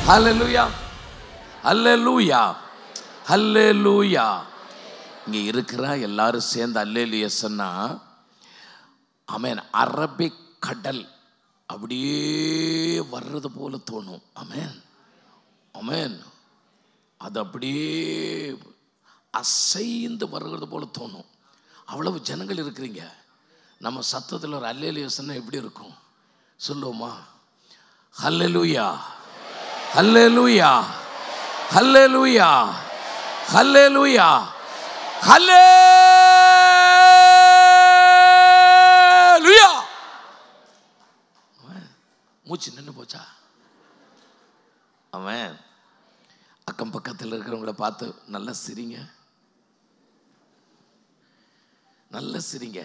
ஹல்லேலூயா, ஹல்லேலூயா, ஹல்லேலூயா. இங்கே இருக்கிற எல்லாரும் சேர்ந்து அல்லேலூயா சொன்னா ஆமென். அரபிக் கடல் அப்படியே வர்றது போல தோணும். ஆமென், ஆமென். அது அப்படியே அசைந்து வருகிறது போல தோணும். அவ்வளவு ஜனங்கள் இருக்கிறீங்க. நம்ம சத்தத்தில் ஒரு அல்லேலூயா சொன்னா எப்படி இருக்கும் சொல்லுவோமா? ஹல்லேலூயா, ஹல்லேலூயா, ஹல்லேலூயா, ஹல்லேலூயா, ஹல்லேலூயா. மூச்சு நின்று போச்சா? அவன் அக்கம் பக்கத்தில் இருக்கிறவங்கள பார்த்து நல்லா சிரிங்க, நல்லா சிரிங்க.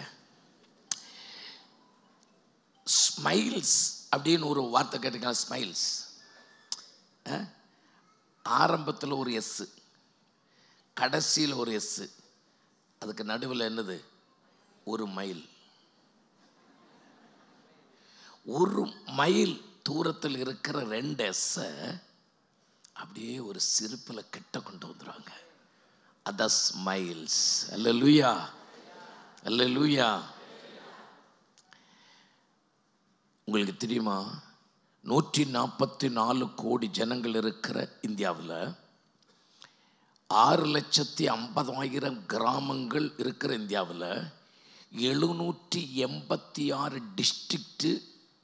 ஸ்மைல்ஸ் அப்படின்னு ஒரு வார்த்தை கேட்டீங்கன்னா, ஸ்மைல்ஸ் ஆரம்பத்தில் ஒரு எஸ், கடைசியில் ஒரு எஸ், அதுக்கு நடுவில் என்னது? ஒரு மைல். ஒரு மைல் தூரத்தில் இருக்கிற 2 எஸ் அப்படியே ஒரு சிரிப்பில் கிட்ட கொண்டு வந்துடுவாங்க. அதான் ஸ்மைல்ஸ். அல்லேலூயா, அல்லேலூயா. உங்களுக்கு தெரியுமா, 144 கோடி ஜனங்கள் இருக்கிற இந்தியாவில் 6,50,000 கிராமங்கள் இருக்கிற இந்தியாவில் 786 டிஸ்ட்ரிக்ட்,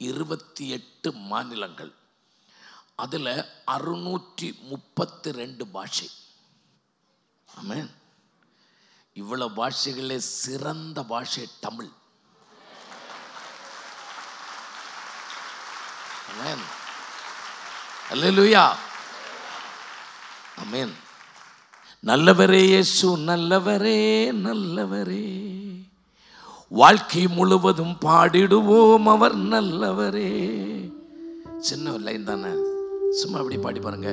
28 மாநிலங்கள், அதில் 632 பாஷை. ஆமென். இவ்வளோ பாஷைகளே சிறந்த பாஷை தமிழ். ஆமென், அல்லேலூயா, ஆமென். நல்லவரே இயேசு, நல்லவரே, நல்லவரே, வாழ்க்கை முழுவதும் பாடிடுவோம் அவர் நல்லவரே. சின்ன லைன் தானே, சும்மா அப்படி பாடி பாருங்க.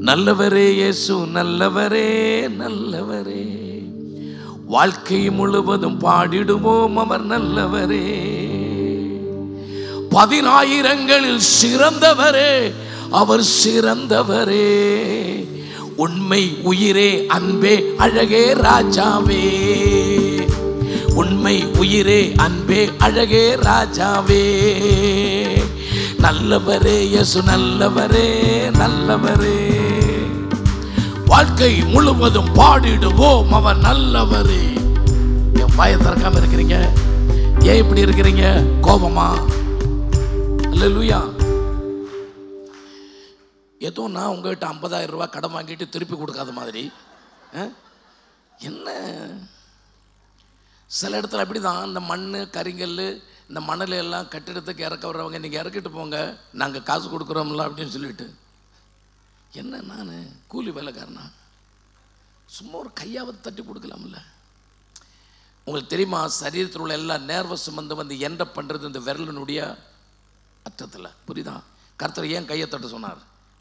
நல்லவரே இயேசு, நல்லவரே, நல்லவரே, வாழ்க்கை முழுவதும் பாடிடுவோம் அவர் நல்லவரே. 10,000ங்களில் சிறந்தவரே அவர் சிறந்தவரே. உண்மை உயிரே அன்பே அழகே ராஜாவே, உண்மை உயிரே அன்பே அழகே ராஜாவே. நல்லவரே இயேசு, நல்லவரே, நல்லவரே, வாழ்க்கை முழுவதும் பாடிடுவோம் அவர் நல்லவரே. என் வாயை திறக்காம இருக்கிறீங்க, ஏன் இப்படி இருக்கிறீங்க? கோபமா? அல்லேலூயா. ஏதோ நான் உங்கள்கிட்ட 50,000 ரூபாய் கடன் வாங்கிட்டு திருப்பி கொடுக்காத மாதிரி என்ன? சில இடத்துல அப்படி தான். இந்த மண், கரிங்கல், இந்த மணல் எல்லாம் கட்டிடத்துக்கு இறக்க வர்றவங்க, நீங்கள் இறக்கிட்டு போங்க, நாங்கள் காசு கொடுக்குறோம்ல அப்படின்னு சொல்லிட்டு, என்ன நான் கூலி வேலைக்காரனா? சும்மா ஒரு கையாவது தட்டி கொடுக்கலாம்ல. உங்களுக்கு தெரியுமா, சரீரத்தில் உள்ள எல்லா நர்வஸும் வந்து என்ட பண்ணுறது இந்த விரலினுடைய அற்றத்தில். புரியுதா? கர்த்தர் ஏன் கையை தட்ட சொன்னார்?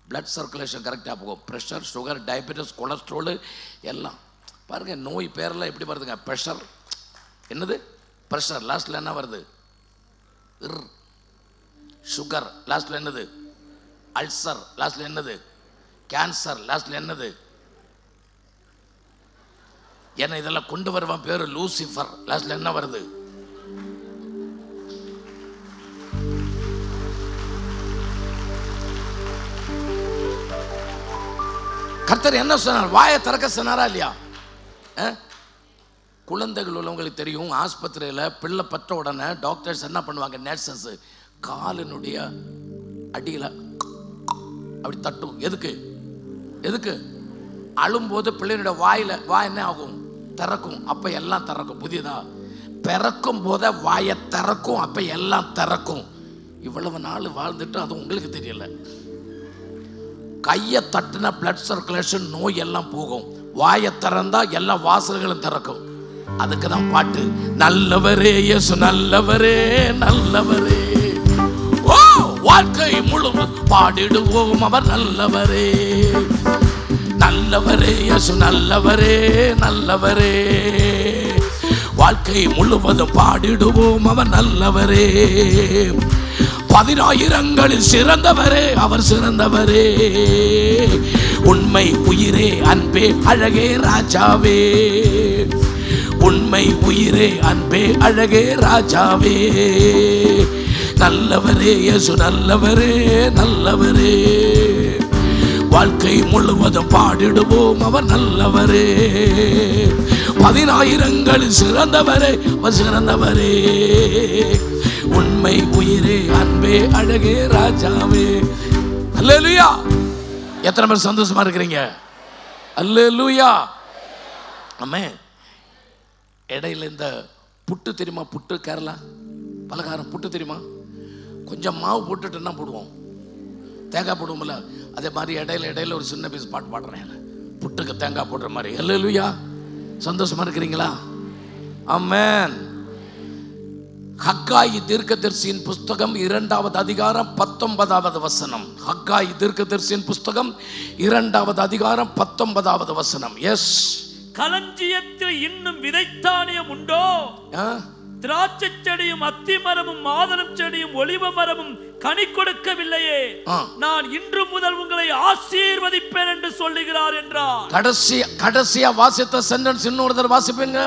பிளட் சர்க்குலேஷன் கரெக்டாக போகும். ப்ரெஷர், சுகர், டயபெட்டிஸ், கொலஸ்ட்ரால் எல்லாம் பாருங்கள். நோய் பேரெல்லாம் எப்படி வருதுங்க? ப்ரெஷர், என்னது ப்ரெஷர், லாஸ்ட்டில் என்ன வருது? சுகர், லாஸ்ட்டில் என்னது? அல்சர், லாஸ்ட்டில் என்னது? கேன்சர், லாஸ்ட்டில் என்னது? ஏன்னா இதெல்லாம் கொண்டு வருவான் பேர் லூசிஃபர், லாஸ்ட்டில் என்ன வருது? கர்த்தர் என்ன சொன்னார்? வாயை திறக்க சொன்னாரா இல்லையா? குழந்தைகள் உள்ளவங்களுக்கு தெரியும், ஆஸ்பத்திரியில் பிள்ளை பற்ற உடனே டாக்டர்ஸ் என்ன பண்ணுவாங்க? நர்சஸ் காலினுடைய அடியில் அப்படி தட்டும். எதுக்கு? எதுக்கு? அழும்போது பிள்ளைனுடைய வாய் என்ன ஆகும்? திறக்கும். அப்போ எல்லாம் திறக்கும். புதியதா? பிறக்கும் போத வாயை திறக்கும், அப்போ எல்லாம் திறக்கும். இவ்வளவு நாள் வாழ்ந்துட்டு அது உங்களுக்கு தெரியல. கையை தட்டின பிளட் சர்க்குலேஷன், நோய் எல்லாம் போகும். வாயை திறந்தா எல்லா வாசல்களும் திறக்கும். அதுக்கு தான் பாட்டு. நல்லவரே இயேசு, நல்லவரே, நல்லவரே, ஓ வாழ்க்கை முழுவதும் பாடிடுவோம் அவர் நல்லவரே. நல்லவரே இயேசு, நல்லவரே, நல்லவரே, வாழ்க்கை முழுவதும் பாடிடுவோம் அவர் நல்லவரே. 10,000ங்களில் சிறந்தவரே, அவர் சிறந்தவரே. உண்மை உயிரே அன்பே அழகே ராஜாவே, உண்மை உயிரே அன்பே அழகே ராஜாவே. நல்லவரே இயேசு, நல்லவரே நல்லவரே. வாழ்க்கை முழுவதும் பாடிடுவோம் அவர் நல்லவரே. 10,000ங்களில் சிறந்தவரே, அவர் சிறந்தவரே. உண்மை உயிரே அன்பே அழகே ராஜாவே. அல்லேலூயா. எத்தனை பேர் சந்தோஷமா இருக்கிறீங்க? அல்லேலூயா. ஆமென். இடையில இந்த புட்டு தெரியுமா? புட்டு, கேரளா பலகாரம் புட்டு தெரியுமா? கொஞ்சம் மாவு போட்டுட்டு என்ன போடுவோம்? தேங்காய் போடுவோம்ல. அதே மாதிரி இடையில ஒரு சின்ன பீஸ் பாட்டு பாடுறேன், புட்டுக்கு தேங்காய் போடுற மாதிரி. அல்லேலூயா. சந்தோஷமா இருக்கிறீங்களா? ஆமென். ஹக்காய் தீர்க்கதரிசியின் புஸ்தகம் 2வது அதிகாரம் 19வது வசனம். ஹக்காய் தீர்க்கதரிசியின் புஸ்தகம் 2வது அதிகாரம் 19வது வசனம். எஸ். களஞ்சியத்தில் இன்னும் விதைத்தானியம் உண்டோ? திராட்சை செடியும் அத்தி மரமும் மாதளம் செடியும் ஒலிவ மரமும் கனி கொடுக்கவில்லையே. நான் இன்று முதல் உங்களை ஆசீர்வதிப்பேன் என்று சொல்லுகிறார் என்றார். கடைசியா வாசித்த சென்டென்ஸ் இன்னொரு தடவை வாசிப்பீங்க.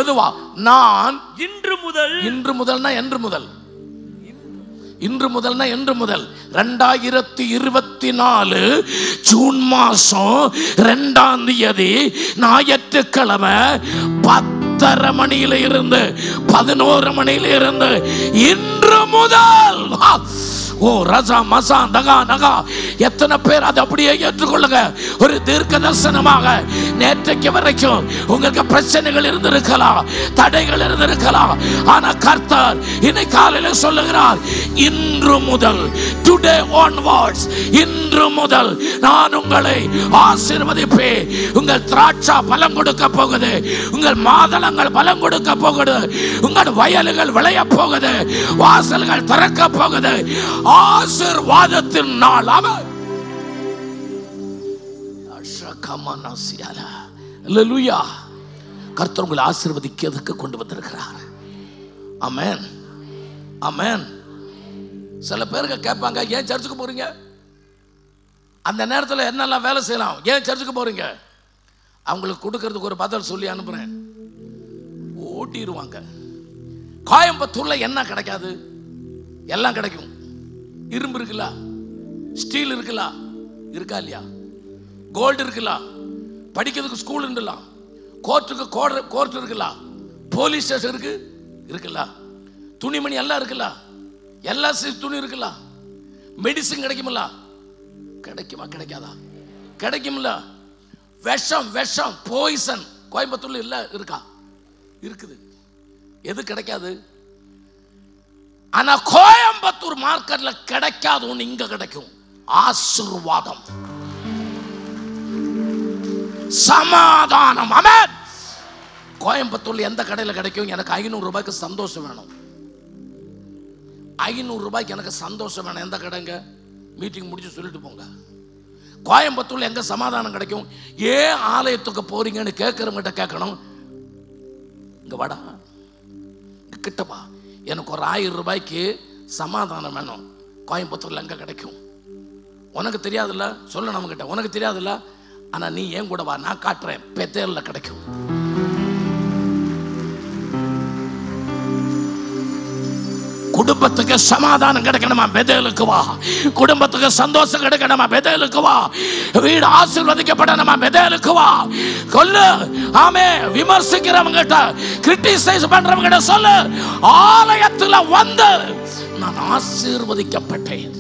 மெதுவா. நான் இன்று முதல். இன்று முதல்னா என்று முதல். இன்று முதல்னா என்று முதல். 2024 ஜூன் மாசம் 2ஆம் தேதி ஞாயிற்றுக்கிழமை 10:30 மணியில இருந்து 11 மணியில இருந்து இன்று முதல். ஓ ரசா மசா நகா நகா. எத்தனை பேர் அதை அப்படியே ஏற்றுக்கொள்ளுங்க? ஒரு தீர்க்க தரிசனமாக. நேற்றைக்கு வரைக்கும் உங்களுக்கு பிரச்சனைகள் இருந்திருக்கலாம், தடைகள் இருந்திருக்கலாம். ஆனா கர்த்தர் இன்னைக்கு காலையில சொல்லுகிறார், இன்று முதல், டுடே onwards, இன்று முதல் நான் உங்களை ஆசீர்வதிப்பேன். உங்கள் திராட்சை பலம் கொடுக்க போகுது, உங்கள் மாதளங்கள் பலம் கொடுக்க போகுது, உங்கள் வயல்கள் விளைய போகுது, வாசல்கள் திறக்க போகுது. ஆசீர்வாதத்தின் நாள். அல்லேலூயா. கர்த்தர் உங்களை ஆசீர்வதிக்கிறதுக்கு கொண்டு வந்திருக்கிறார். ஆமென், ஆமென். சில பேருக்கு கேட்பாங்க, ஏன் சர்ச்சுக்கு போறீங்க? அந்த நேரத்தில் என்னெல்லாம் வேலை செய்யலாம், ஏன் சர்ச்சுக்கு போறீங்க? அவங்களுக்கு கொடுக்கறதுக்கு ஒரு பதில் சொல்லி அனுப்புறேன், ஓட்டிடுவாங்க. கோயம்புத்தூர்ல என்ன கிடைக்காது? எல்லாம் கிடைக்கும். இரும்பு இருக்குல்ல, ஸ்டீல் இருக்குல்ல, இருக்கா இல்லையா? கோல்டு இருக்குல்ல, படிக்கிறதுக்கு ஸ்கூல் இருக்குல்ல, கோர்ட்டுக்கு கோர்ட் இருக்குல்ல, போலீஸ் ஸ்டேஷன் இருக்குல்ல, துணிமணி எல்லாம் இருக்குல்ல, எல்லா துணி இருக்குல்ல, மெடிசின் கிடைக்குமில்ல. கிடைக்குமா? கிடைக்காதா? கிடைக்கும்ல. விஷம் பாய்சன் கோயம்புத்தூர்ல இல்ல, இருக்கா? இருக்குது. எது கிடைக்காது? ஆனா கோயம்புத்தூர் மார்க்கெட்ல கிடைக்காது ஒண்ணு இங்க கிடைக்கும். ஆசீர்வாதம், சமாதானம். ஆமென். கோயம்புத்தூர்ல எந்த கடையில கிடைக்கும்? எனக்கு 500 ரூபாய்க்கு சந்தோஷம் வேணும். 500 ரூபாய்க்கு எனக்கு சந்தோஷம் வேணும். எந்த கடைங்க? மீட்டிங் முடிச்சு சொல்லிட்டு போங்க. கோயம்புத்தூர்ல எங்க சமாதானம் கிடைக்கும்? ஏன் ஆலயத்துக்கு போறீங்கன்னு கேட்கறவங்கிட்ட கேட்கணும். இங்க வாடா, கிட்டப்பா, எனக்கு ஒரு 1000 ரூபாய்க்கு சமாதானம் வேணும். கோயம்புத்தூர்ல எங்க கிடைக்கும்? உனக்கு தெரியாதுல்ல, சொல்ல நம்ம கிட்ட. உனக்கு தெரியாதுல்ல, ஆனா நீ ஏன் கூட வா, நான் காட்டுறேன். பெத்தேல்ல கிடைக்கும். குடும்பத்துக்கு சமாதானம் கிடைக்கணுமா? பெத்தேலுக்கு வா. குடும்பத்துக்கு சந்தோஷம் கிடைக்கணுமா? பெத்தேலுக்கு வா. வீடு ஆசீர்வதிக்கப்படணுமா? பெத்தேலுக்கு வா. கொல்லு. ஆமே. விமர்சிக்கிறவங்க கிட்ட, கிரிட்டிசைஸ் பண்றவங்க கிட்ட சொல்லு, ஆலயத்துல வந்து நான் ஆசீர்வதிக்கப்பட்டேன்.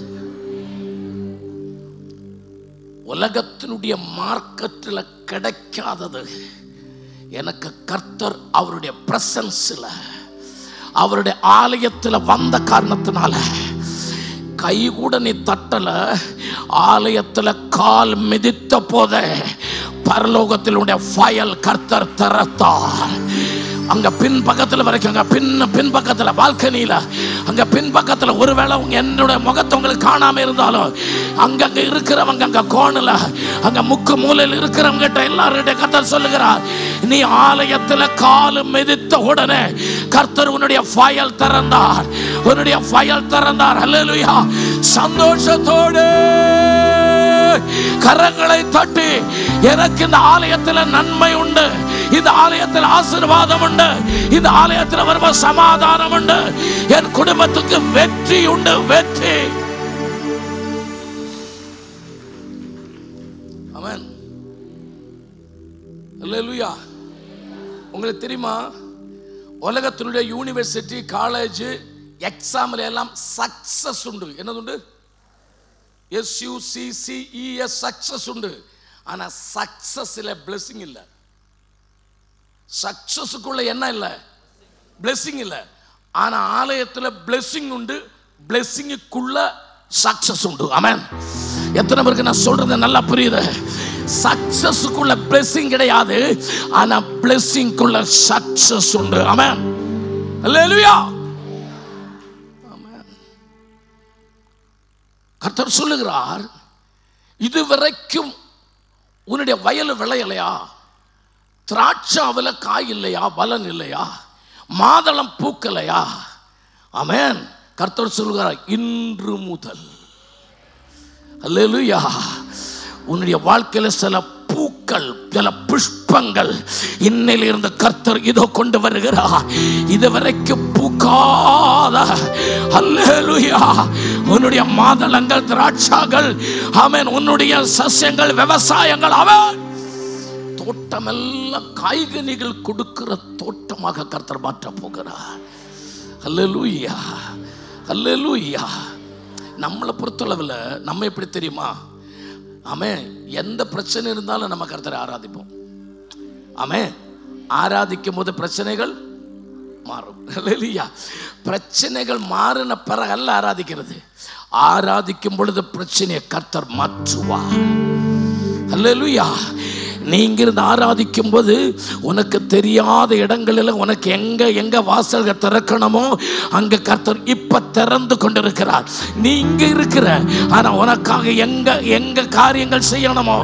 உலகத்தினுடைய மார்க்கெட்டில் கிடைக்காதது எனக்கு கர்த்தர் அவருடைய பிரசன்ஸ்ல, அவருடைய ஆலயத்தில் வந்த காரணத்தினால, கை கூட நீ தட்டல, ஆலயத்தில் கால் மிதித்த போதே பரலோகத்தினுடைய ஃபயல் கர்த்தர் திறத்தார். அங்க பின் பக்கத்துல வரைக்கும், அங்க பின் பக்கத்துல பால்கனியில, அங்க பின் பக்கத்துல ஒருவேளை என்னோட முகத்தை உங்களுக்கு காணாம இருந்தாலும் அங்கங்க இருக்கிறவங்க, அங்க கோணல, அங்க முக்கு மூலையில் இருக்கிறவங்க கிட்ட எல்லார்கிட்ட கர்த்தர் சொல்லுகிறார், நீ ஆலயத்துல காலு மிதித்த உடனே கர்த்தர் உன்னுடைய ஃபைல் திறந்தார், உன்னுடைய ஃபைல் திறந்தார். ஹல்லேலூயா. சந்தோஷத்தோடு கரங்களை தட்டி, எனக்கு இந்த ஆலயத்தில் நன்மை உண்டு, இந்த ஆலயத்தில் ஆசீர்வாதம் உண்டு, இந்த ஆலயத்தில் வரும்போது சமாதானம் உண்டு, என் குடும்பத்துக்கு வெற்றி உண்டு, வெற்றி. ஆமென். அல்லேலூயா. உங்களுக்கு தெரியுமா, உலகத்தினுடைய யூனிவர்சிட்டி, காலேஜ், எக்ஸாம்ல எல்லாம் சக்சஸ் உண்டு. என்னது உண்டு? SUCCES, சக்சஸ் உண்டு. ஆனா சக்சஸ்ல பிளெஸிங் இல்ல. சக்சஸுக்குள்ள என்ன இல்ல? பிளெஸிங் இல்ல. ஆனா ஆலயத்துல பிளெஸிங் உண்டு, பிளெஸிங்குக்குள்ள சக்சஸ் உண்டு. ஆமென். எத்தனை பேருக்கு நான் சொல்றது நல்லா புரியுது? சக்சஸுக்குள்ள பிளெஸிங் கிடையாது, ஆனா பிளெஸிங்குள்ள சக்சஸ் உண்டு. ஆமென். அல்லேலூயா. கர்த்தர் சொல்லுகிறார், இதுவரைக்கும் உன்னுடைய வயல் விளையலையா, திராட்சாவில காய் இல்லையா, பலன் இல்லையா, மாதளம் பூக்கலையா? ஆமென். கர்த்தர் சொல்லுகிறார், இன்று முதல் அல்லேலூயா உன்னுடைய வாழ்க்கையில சில பூக்கள், சில புஷ்பங்கள் இன்னிலிருந்து கர்த்தர் இதோ கொண்டு வருகிறார். இதுவரைக்கும் பூக்காத அல்லேலூயா உன்னுடைய மாதளங்கள், திராட்சாக்கள், ஆமென், உன்னுடைய சஸ்யங்கள், விவசாயங்கள், ஆமென், தோட்டமெல்லாம் காய்கனிகள் கொடுக்கிற தோட்டமாக கர்த்தர் மாற்ற போகிறார். அல்லேலூயா, அல்லேலூயா. நம்மளை பொறுத்தளவில் நம்ம எப்படி தெரியுமா? ஆமென். எந்த பிரச்சனை இருந்தாலும் நம்ம கர்த்தரை ஆராதிப்போம். ஆமென். ஆராதிக்கும் போது பிரச்சனைகள் மாறும். அல்லேலூயா. பிரச்சனைகள் மாறின பிறகு அல்ல ஆராதிக்கிறது, ஆராதிக்கும் பொழுது பிரச்சனையை கர்த்தர் மாற்றுவார். அல்லேலூயா. நீங்க இருந்து ஆராதிக்கும் போது உனக்கு தெரியாத இடங்களில் உனக்கு எங்க எங்க வாசல்கள் திறக்கணுமோ அங்க கர்த்தர் இப்ப திறந்து கொண்டிருக்கிறார். நீ இங்க இருக்கிற, ஆனா உனக்காக எங்க எங்க காரியங்கள் செய்யணுமோ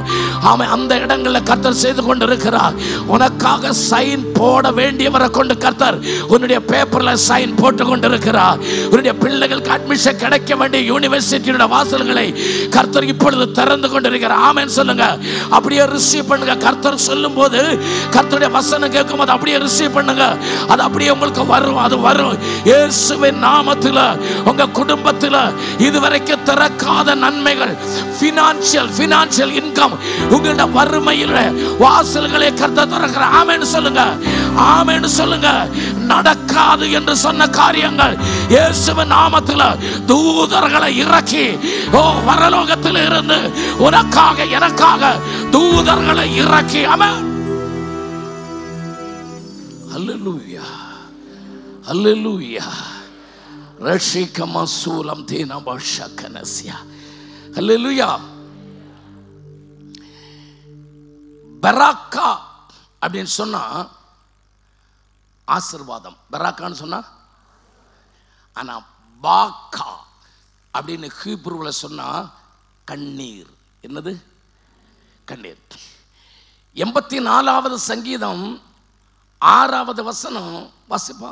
அவன் அந்த இடங்களில் கர்த்தர் செய்து கொண்டிருக்கிறார். உனக்காக சைன் போட வேண்டியவரை கொண்டு கர்த்தர் உன்னுடைய பேப்பர்ல சைன் போட்டு கொண்டிருக்கிறார். உன்னுடைய பிள்ளைகளுக்கு அட்மிஷன் கிடைக்க வேண்டிய யூனிவர்சிட்டியோட வாசல்களை கர்த்தர் இப்பொழுது திறந்து கொண்டிருக்கிறார். ஆமென் சொல்லுங்க. அப்படியே ரிசீவ் பண்ணுங்க. கர்த்தர் சொல்லும் போது, கர்த்தருடைய வசனம் கேட்கும் போது அப்படியே ரிசீவ் பண்ணுங்க. அது அப்படியே உங்களுக்கு வரும், அது வரும். இயேசுவின் நாமத்தில் உங்க குடும்பத்தில் இதுவரைக்கும் திறக்காத நன்மைகள், ஃபினான்ஷியல் இன்கம், உங்களுடைய வறுமையில் வாசல்களை கர்த்தர் திறக்கிறார். ஆமென் சொல்லுங்க, ஆமென் சொல்லுங்க. நடக்காது என்று சொன்ன காரியங்கள் இயேசுவின் நாமத்தில் தூதர்களை இறக்கி, ஓ பரலோகத்தில் இருந்து உனக்காக எனக்காக தூதர்களை இறக்கி, ஆமென். அல்லேலூயா, அல்லேலூயா. ரஷிகமசூலம் தீனபஷகனஸ்யா. அல்லேலூயா. பராக்கா அப்படின்னு சொன்னா ஆசீர்வாதம், பராக்கான்னு சொன்னா. ஆனா பாக்கா அப்படின்னு ஹீப்ரூவில் சொன்னா கண்ணீர். என்னது? கண்ணீர். 84வது சங்கீதம் 6வது வசனம் வாசிப்பா.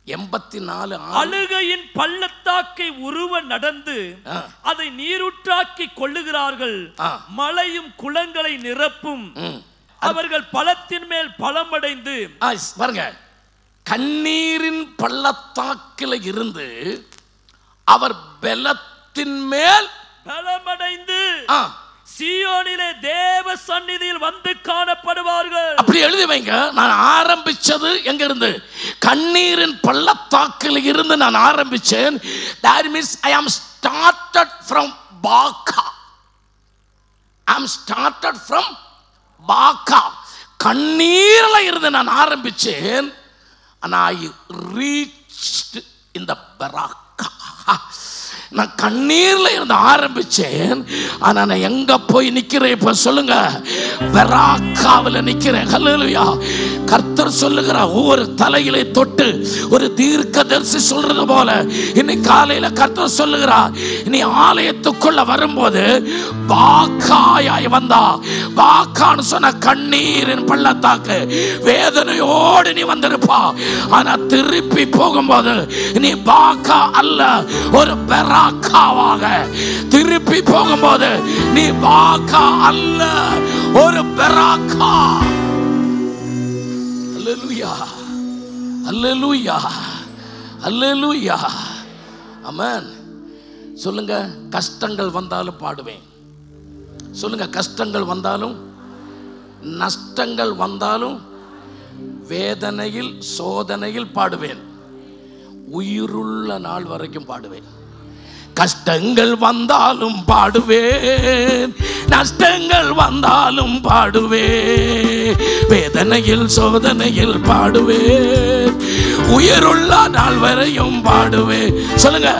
84. அழுகையின் பள்ளத்தாக்கை உருவ நடந்து அதை நீரூற்றாக்கி கொள்ளுகிறார்கள். மழையும் குளங்களை நிரப்பும். அவர்கள் பலத்தின் மேல் பலமடைந்து. பாருங்க, கண்ணீரின் பள்ளத்தாக்கில் இருந்து அவர் பலத்தின் மேல் பலமடைந்து சீயோனிலே தேவ சந்நிதியில் வந்து காணப்படுவார்கள். அப்படி எழுதி வைங்க. நான் ஆரம்பிச்சது எங்க இருந்து? கண்ணீரின் பள்ளத்தாக்கில் இருந்து நான் ஆரம்பிச்சேன். That means I am started from Baka. I am started from Baka. கண்ணீரில் இருந்து நான் ஆரம்பிச்சேன். and I reached in the Baraka. நான் கண்ணீர்ல இருந்து ஆரம்பிச்சேன். ஆனா நான் எங்க போய் நிக்கிறேன் இப்ப சொல்லுங்க? பெராக்காவில் நிக்கிறேன். ஹல்லேலூயா. கர்த்தர் சொல்லுகிறார், ஒவ்வொரு தலையிலே தொட்டு ஒரு தீர்க்கதரிசி சொல்றது போல இன்னைக்கு காலையில கர்த்தர் சொல்லுகிறார், நீ ஆலயத்துக்குள்ள வரும்போது பாக்காயாய் வந்தா, பாக்கான்னு சொன்ன கண்ணீரின் பள்ளத்தாக்கு, வேதனையோடு நீ வந்திருப்பா. ஆனா திருப்பி போகும்போது நீ பாக்கா அல்ல, ஒரு பெராக்காவாக திருப்பி போகும்போது நீ பாக்கா அல்ல, ஒரு பெராக்கா. அல்லேலூயா, அல்லேலூயா, அல்லேலூயா. ஆமென். சொல்லுங்க, கஷ்டங்கள் வந்தாலும் பாடுவேன். சொல்லுங்க, கஷ்டங்கள் வந்தாலும், நஷ்டங்கள் வந்தாலும், வேதனையில் சோதனையில் பாடுவேன், உயிருள்ள நாள் வரைக்கும் பாடுவேன். கஷ்டங்கள் வந்தாலும் பாடுவேன், நஷ்டங்கள் வந்தாலும் பாடுவேன், வேதனையில் சோதனையில் பாடுவேன், உயிருள்ள நாள் வரையும் பாடுவேன். சொல்லுங்க,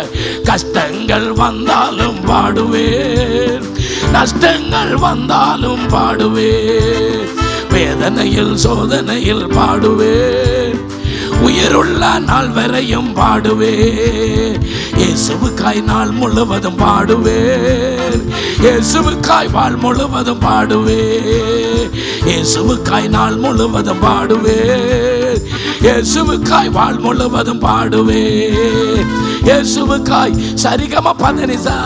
கஷ்டங்கள் வந்தாலும் பாடுவேன், நஷ்டங்கள் வந்தாலும் பாடுவேன், வேதனையில் சோதனையில் பாடுவேன், உயிருள்ள நாள் வரையும் பாடுவேன். இயேசுவுக்காய் நாள் முழுவதும் பாடுவேன், இயேசுவுக்காய் வாழ் முழுவதும் பாடுவேன், இயேசுவுக்காய் நாள் முழுவதும் பாடுவேன், இயேசுவுக்காய் வாழ் முழுவதும் பாடுவேன், இயேசுவுக்காய் சரிகம பதனிசா,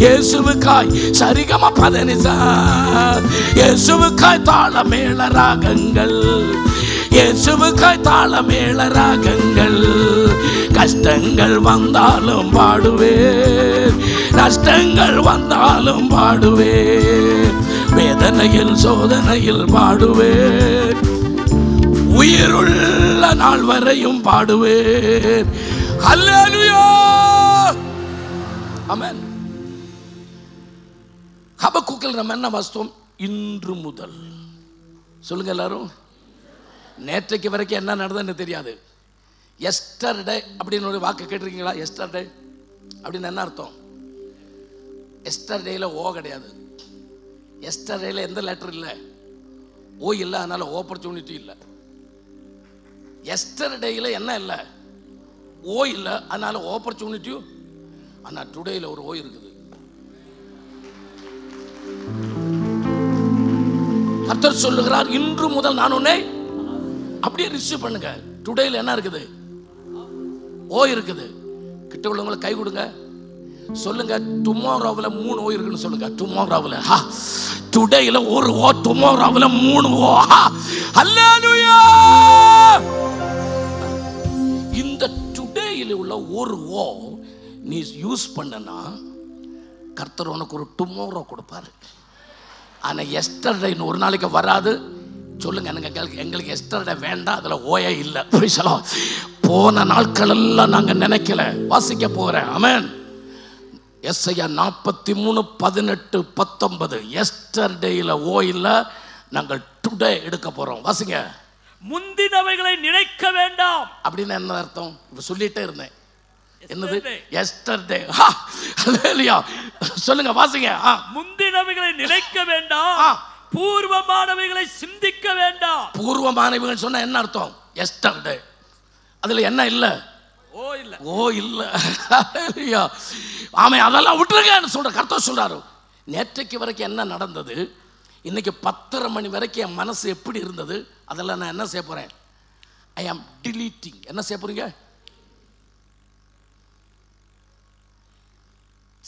இயேசுவுக்காய் சரிகம பதனிசா, இயேசுவுக்காய் தாளமேள ராகங்கள், இயேசுவுக்காய் தாளமேள ராகங்கள். கஷ்டங்கள் வந்தாலும் பாடுவேன், நஷ்டங்கள் வந்தாலும் பாடுவேன், வேதனையில் சோதனையில் பாடுவேன், உயிருள்ள நாள் வரையும் பாடுவேன். அல்லேலூயா. ஆமென். ஹபக்குக்கில் நம்ம என்ன வாசித்தோம்? இன்று முதல். சொல்லுங்க எல்லாரும். நேற்றைக்கு வரைக்கும் என்ன நடந்ததுன்னு தெரியாது. எஸ்டர்டே அப்படின்னு ஒரு வாக்கு கேட்டிருக்கீங்களா? எஸ்டர்டே அப்படின்னு என்ன அர்த்தம்? எஸ்டர்டேல ஓ கிடையாது. எஸ்டர்டேல எந்த லெட்டர் இல்லை, ஓ இல்லை, அதனால ஆப்பர்ச்சுனிட்டி இல்லை. எஸ்டர்டேல என்ன இல்லை? ஓ இல்லை, அதனால ஆப்பர்ச்சுனிட்டியும். ஆனால் டுடேல ஒரு ஓ இருக்குது. கர்த்தர் சொல்லுகிறார், இன்று முதல் நான் உன்னை அப்படியே ரிசீவ் பண்ணுங்க. டுடேல என்ன இருக்குது? ஓ இருக்குது. கிட்ட உள்ளவங்களை கை கொடுங்க, சொல்லுங்க டுமாரோவில் 3 ஓ இருக்குன்னு சொல்லுங்க. டுமாரோவில், டுடேல ஒரு ஓ, டுமாரோவில் 3 ஓ. அல்லேலூயா. இந்த டுடேல உள்ள ஒரு ஓ நீ யூஸ் பண்ணனா கர்த்தர் உனக்கு ஒரு டுமாரோ கொடுப்பாரு. ஆனா எஸ்டர்டே ஒரு நாளைக்கு வராது. சொல்லுங்க, எங்களுக்கு எஸ்டர்டே வேண்டாம், அதுல ஓயே இல்லை. போன நாட்கள் எல்லாம் நாங்க நினைக்கல. வாசிக்க போறேன். ஆமென். எஸ்ஐயா 43:18-19. எஸ்டர்டேல ஓ இல்ல, நாங்கள் டுடே எடுக்க போறோம். வாசிங்க. முந்தினவைகளை நினைக்க வேண்டாம் அப்படின்னு என்ன அர்த்தம்? இப்ப சொல்லிட்டே இருந்தேன். என்னது? எஸ்டர்டே. அல்லேலூயா. சொல்லுங்க, வாசிங்க. முந்தினவைகளை நினைக்க வேண்டாம், பூர்வமானவைகளை சிந்திக்க வேண்டாம். பூர்வமானவைகள் சொன்னா என்ன அர்த்தம்? எஸ்டர்டே. அதுல என்ன இல்ல? ஓ இல்ல, ஓ இல்ல. ஆமே, அதெல்லாம் விட்டுருங்கன்னு சொல்ற கர்த்தர் சொல்றாரு. நேற்றைக்கு வரைக்கும் என்ன நடந்தது, இன்னைக்கு 10:30 மணி வரைக்கும் என் மனசு எப்படி இருந்தது, அதெல்லாம் நான் என்ன செய்ய போறேன்? ஐ ஆம் டிலீட்டிங். என்ன செய்ய போறீங்க?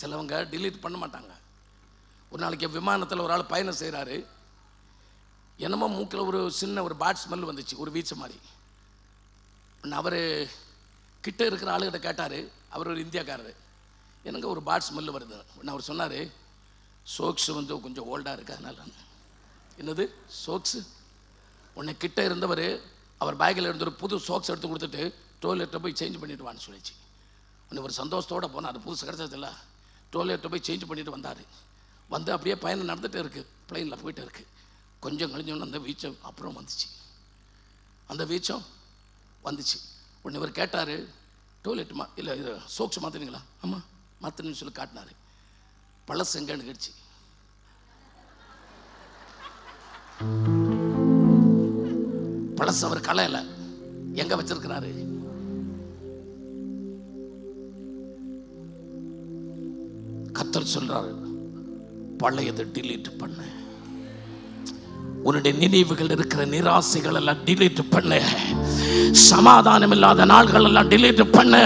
சிலவங்க டிலீட் பண்ண மாட்டாங்க. ஒரு நாளைக்கு விமானத்தில் ஒரு ஆள் பயணம் செய்கிறாரு. என்னமோ மூக்கில் ஒரு சின்ன ஒரு பேட் ஸ்மெல் வந்துச்சு, ஒரு வீச்சு மாதிரி. அவர் கிட்ட இருக்கிற ஆளுகிட்ட கேட்டார். அவர் ஒரு இந்தியாக்காரரு. எனக்கு ஒரு பேட் ஸ்மெல் வருது. அவர் சொன்னார், சோக்ஸ் வந்து கொஞ்சம் ஓல்டாக இருக்கு, அதனால. என்னது சோக்ஸு? உன்னை கிட்ட இருந்தவர் அவர் பேக்கில் இருந்த ஒரு புது சோக்ஸ் எடுத்து கொடுத்துட்டு டோய்லெட்டை போய் சேஞ்ச் பண்ணிட்டு வான்னு சொல்லிச்சு. உன்னை ஒரு சந்தோஷத்தோடு போனார். புதுசு கிடச்சதில்ல. டோய்லெட்டை போய் சேஞ்ச் பண்ணிட்டு வந்தார். வந்து அப்படியே பயணம் நடந்துகிட்டே இருக்குது, பிளைனில் போயிட்டு இருக்குது. கொஞ்சம் கழிஞ்சோன்னு அந்த வீச்சம் அப்புறம் வந்துச்சு. அந்த வீச்சம் வந்துச்சு. உடனே இவர் கேட்டார், டோய்லெட்டுமா இல்லை இது சோக்ஸ் மாற்றுவீங்களா? ஆமாம் மாற்றுன்னு சொல்லி காட்டினாரு. பழசு எங்கன்னு கேடுச்சு. பழசு அவர் கலையில எங்க வச்சிருக்கிறாரு? கர்த்தர் சொல்றாரு, பழையதை டிலீட் பண்ண, உன்னுடைய நினைவுகள் இருக்கிற நிராசைகள் எல்லாம் டிலீட் பண்ணு, சமாதானம் இல்லாத நாள்கள் எல்லாம் டிலீட் பண்ணு,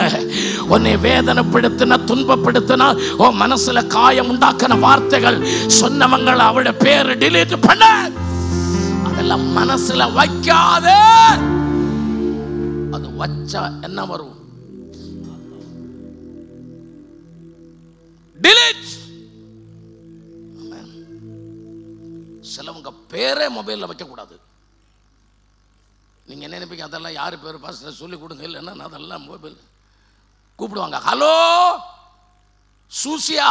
உன்னை வேதனைப்படுத்தின துன்பப்படுத்தின உன் மனசுல காயம் உண்டாக்கின வார்த்தைகள் சொன்னவங்கள் அவருடைய பேரு டிலீட் பண்ண, அதெல்லாம் மனசுல வைக்காத. அது வச்சா என்ன வரும்? டிலீட். சிலவங்க பேரே மொபைல்ல வைக்க கூடாது. நீங்க என்ன நினைப்பீங்க? அதெல்லாம் யாரு பேரு பாஸ்டர் சொல்லி கொடுங்க. இல்லைன்னா அதெல்லாம் மொபைல் கூப்பிடுவாங்க. ஹலோ சூசியா,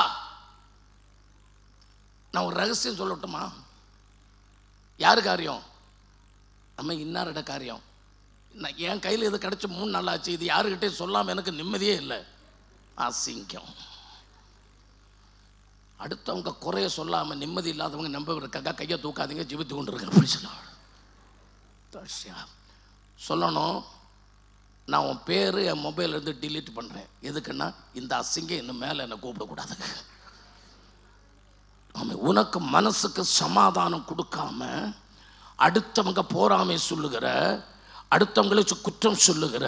நான் ஒரு ரகசியம் சொல்லட்டுமா? யாரு காரியம்? நம்ம இன்னாரோட காரியம். என் கையில் இது கிடைச்ச 3 நாள் ஆச்சு. இது யாருக்கிட்டே சொல்லாமல் எனக்கு நிம்மதியே இல்லை. அசிங்கம். அடுத்தவங்க குறைய சொல்லாமல் நிம்மதி இல்லாதவங்க நம்ப இருக்காங்க. கையை தூக்காதீங்க, ஜீவித்து கொண்டு இருக்க. அப்படி சொல்லணும். நான் உன் பேர் என் மொபைல் இருந்து டிலீட் பண்ணுறேன். எதுக்குன்னா இந்த அசிங்கம் இன்னும் மேலே என்னை கூப்பிடக்கூடாது. ஆமாம், உனக்கு மனசுக்கு சமாதானம் கொடுக்காம அடுத்தவங்க போராமை சொல்லுகிற, அடுத்தவங்களுக்கு குற்றம் சொல்லுகிற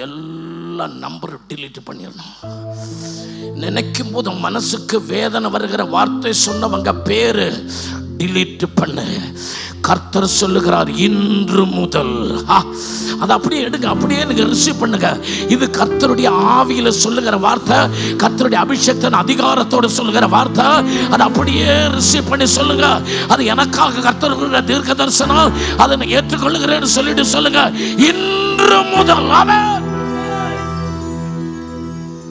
எல்லா நம்பர் டிலீட் பண்ணிடணும். நினைக்கும் போது மனசுக்கு வேதனை வருகிற வார்த்தை சொன்னவங்க பேரு டிலீட் பண்ணு. கர்த்தர் சொல்லுகிறார், இன்று முதல் அதை அப்படியே எடுங்க, அப்படியே நீங்க ரிசீவ் பண்ணுங்க. இது கர்த்தருடைய ஆவியில சொல்லுகிற வார்த்தை, கர்த்தருடைய அபிஷேகத்தின் அதிகாரத்தோடு சொல்லுகிற வார்த்தை. அதை அப்படியே ரிசீவ் பண்ணி சொல்லுங்க. அது எனக்காக கர்த்தருடைய தீர்க்க தரிசனம், அதை நான் ஏற்றுக்கொள்ளுகிறேன்னு சொல்லிட்டு சொல்லுங்க, இன்று முதல். ஆமென்.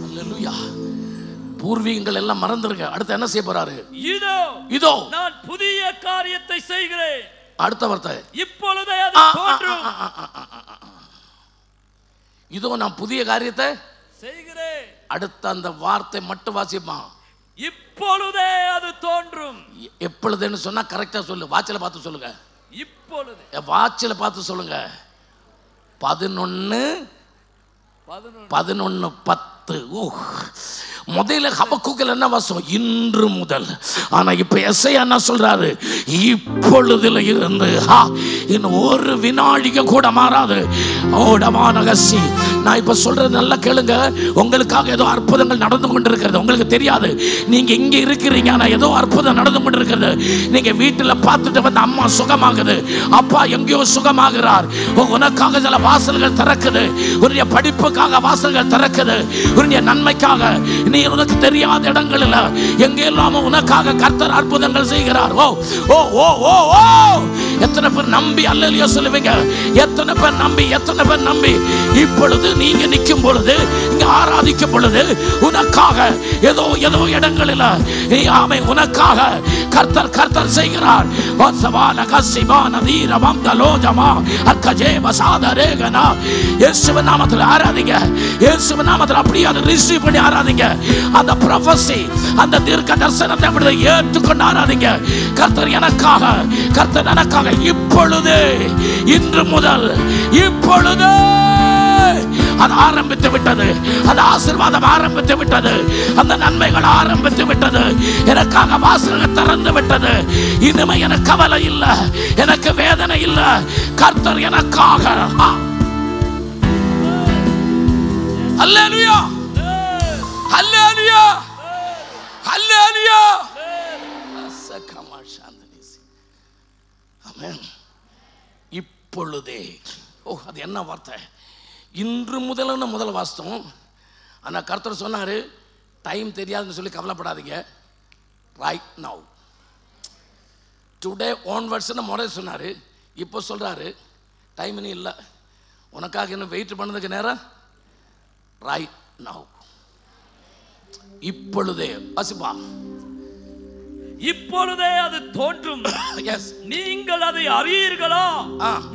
அல்லேலூயா. பூர்வீகங்கள் எல்லாம் மறந்துருங்க. அடுத்து என்ன செய்ய போறாரு? இதோ நான் புதிய காரியத்தை செய்கிறேன். அடுத்த வார்த்தை, இப்பொழுதே அது தோன்றும். இதோ நான் புதிய காரியத்தை செய்கிறேன். அடுத்த அந்த வார்த்தை மட்டும் வாசிப்பா. இப்பொழுதே அது தோன்றும். எப்பொழுதுன்னு சொன்னா கரெக்டா சொல்லு. வாட்சில பார்த்து சொல்லுங்க. இப்பொழுது. வாட்சில பார்த்து சொல்லுங்க. 11:10. முதல்ல ஹபக்குக்கில் என்ன வாசம்? இன்று முதல். ஆனா இப்ப எஸ்ஐயா என்ன சொல்றாரு? இப்பொழுதுல இருந்து இன்னும் ஒரு வினாடிக்கு கூட மாறாது. ஓடமானகசி. நான் இப்ப சொல்றது நல்லா கேளுங்க. உங்களுக்காக ஏதோ அற்புதங்கள் நடந்து கொண்டிருக்கிறது. உங்களுக்கு தெரியாது. நீங்க இங்க இருக்கிறீங்க, ஆனா ஏதோ அற்புதம் நடந்து கொண்டிருக்கிறது. நீங்க வீட்டுல பார்த்துட்டு வந்து அம்மா சுகமாகுது, அப்பா எங்கேயோ சுகமாகிறார். உனக்காக சில வாசல்கள் திறக்குது. உன்னுடைய படிப்புக்காக வாசல்கள் திறக்குது. உன்னுடைய நன்மைக்காக நீ உனக்கு தெரியாத இடங்களில் எங்கெல்லாமோ உனக்காக கர்த்தர் அற்புதங்கள் செய்கிறார். ஓ ஓ ஓ ஓ ஓ எத்தனை பேர் நம்பி அல்லேலூயா சொல்லுவீங்க? எத்தனை பேர் நம்பி இப்பொழுது நீங்க நிற்கும் பொழுது, இங்க ஆராதிக்கும் பொழுது, உனக்காக ஏதோ இடங்களில் ஆமை உனக்காக கர்த்தர் செய்கிறார். இயேசுவின் நாமத்தில் ஆராதிங்க. இயேசுவின் நாமத்தில் அப்படியே அதை ரிசீவ் பண்ணி ஆராதிங்க. அந்த ப்ரொஃபஸி, அந்த தீர்க்க தரிசனத்தை ஏற்றுக்கொண்டு ஆராதிங்க. கர்த்தர் எனக்காக இப்பொழுது, இன்று முதல், இப்பொழுது அது ஆரம்பித்து விட்டது. அந்த ஆசீர்வாதம் ஆரம்பித்து விட்டது. அந்த நன்மைகள் ஆரம்பித்து விட்டது. எனக்காக வாசல்கள் திறந்து விட்டது. இனிமே எனக்கு கவலை இல்லை, எனக்கு வேதனை இல்லை. கர்த்தர் எனக்காக. அல்லேலூயா, அல்லேலூயா, அல்லேலூயா. ஆமென். இப்பொழுதே. அது என்ன வார்த்தை? இன்று முதல்னு முதல் வாஸ்தவம். ஆனால் கர்த்தர் சொன்னார், டைம் தெரியாதுன்னு சொல்லி கவலைப்படாதீங்க. ரைட் நவ், டுடே ஆன்வர்ட்ஸ்னு முறை சொன்னார். இப்போ சொல்கிறாரு, டைம் இன்னும் இல்லை, உனக்காக இன்னும் வெயிட் பண்ணதுக்கு நேரம். ரைட் நவ், இப்பொழுதே. வாசிப்பா. இப்பொழுதே அது தோன்றும். Yes. நீங்கள் அதை அறியீர்களா?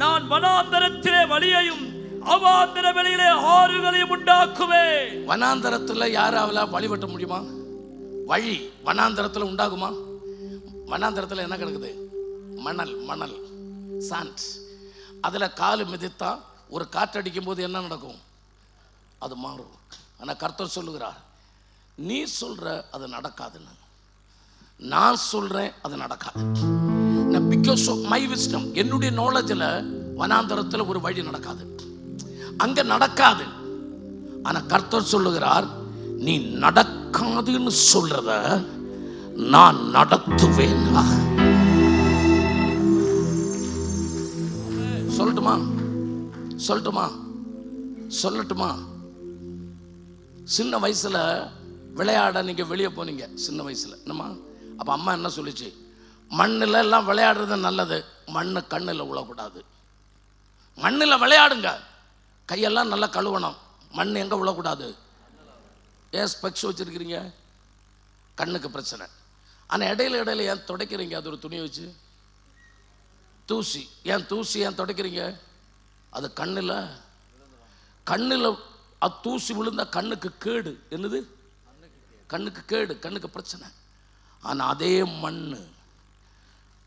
நான் வனாந்தரத்திலே வழியையும் அவாந்தர வெளியிலே ஆறுகளையும் உண்டாக்குவேன். வனாந்தரத்துல யாரால வழிபட்ட முடியுமா? வழி வனாந்தரத்துல உண்டாகுமா? வனாந்தரத்துல என்ன கிடக்குது? மணல், மணல், சாண்ட். அதுல காலு மிதித்தா ஒரு காற்றடிக்கும் போது என்ன நடக்கும்? அது மாறும். ஆனா கர்த்தர் சொல்லுகிறார், நீ சொல்ற அது நடக்காதுன்னு. நான் சொல்றேன் அது நடக்காது. பிகாஸ் ஆஃப் மை விஸ்டம், என்னுடைய நாலேஜ்ல வனாந்தரத்தில் ஒரு வழி நடக்காது, அங்க நடக்காது. ஆனா கர்த்தர் சொல்லுகிறார், நீ நடக்காதுன்னு சொல்றத நான் நடத்துவேன். சொல்லட்டுமா? சொல்லட்டுமா? சொல்லட்டுமா? சின்ன வயசுல விளையாட நீங்க வெளியே போனீங்க. சின்ன வயசுல என்னம்மா, அப்ப அம்மா என்ன சொல்லிச்சு? மண்ணில் எல்லாம் விளையாடுறது நல்லது, மண்ணு கண்ணில் விழக்கூடாது. மண்ணில் விளையாடுங்க, கையெல்லாம் நல்லா கழுவணும், மண் எங்க விழக்கூடாது. ஏன் ஸ்பெக்ஸ் வச்சிருக்கிறீங்க? கண்ணுக்கு பிரச்சனை. ஆனால் இடையில இடையில ஏன் துடைக்கிறீங்க? அது ஒரு துணியை வச்சு. தூசி ஏன், தூசி ஏன் துடைக்கிறீங்க? அது கண்ணில், கண்ணில் அது தூசி விழுந்தா கண்ணுக்கு கேடு. என்னது? கண்ணுக்கு கேடு, கண்ணுக்கு பிரச்சனை. ஆனால் அதே மண்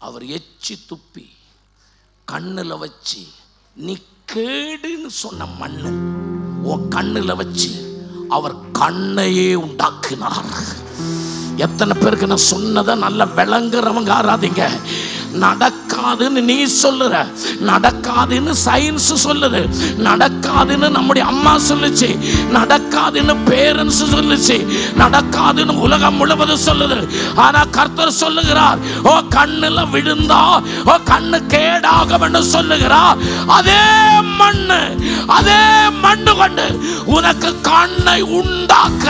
அவர் எச்சி துப்பி கண்ணில் வச்சு, நீ கேடுன்னு சொன்ன மண்ணு உன் கண்ணில் வச்சு அவர் கண்ணையே உண்டாக்கினார். எத்தனை பேருக்கு நான் சொன்னதை நல்ல விளங்குறவங்க ஆராதிங்க. நடக்காதுன்னு நீ சொல்லுற, நடக்காதுன்னு சயின்ஸ் சொல்லுது, நடக்காதுன்னு நம்முடைய அம்மா சொல்லுச்சு, நடக்காதுன்னு பேரண்ட்ஸ் சொல்லுச்சு, நடக்காதுன்னு உலகம் முழுவதும் சொல்லுது. ஆனா கர்த்தர் சொல்லுகிறார், ஓ கண்ணுல விழுந்தா ஓ கண்ணு கேடாகும் சொல்லுகிறார். அதே மண்ணு, அதே மண்ணு கொண்டு உனக்கு கண்ணை உண்டாக்க.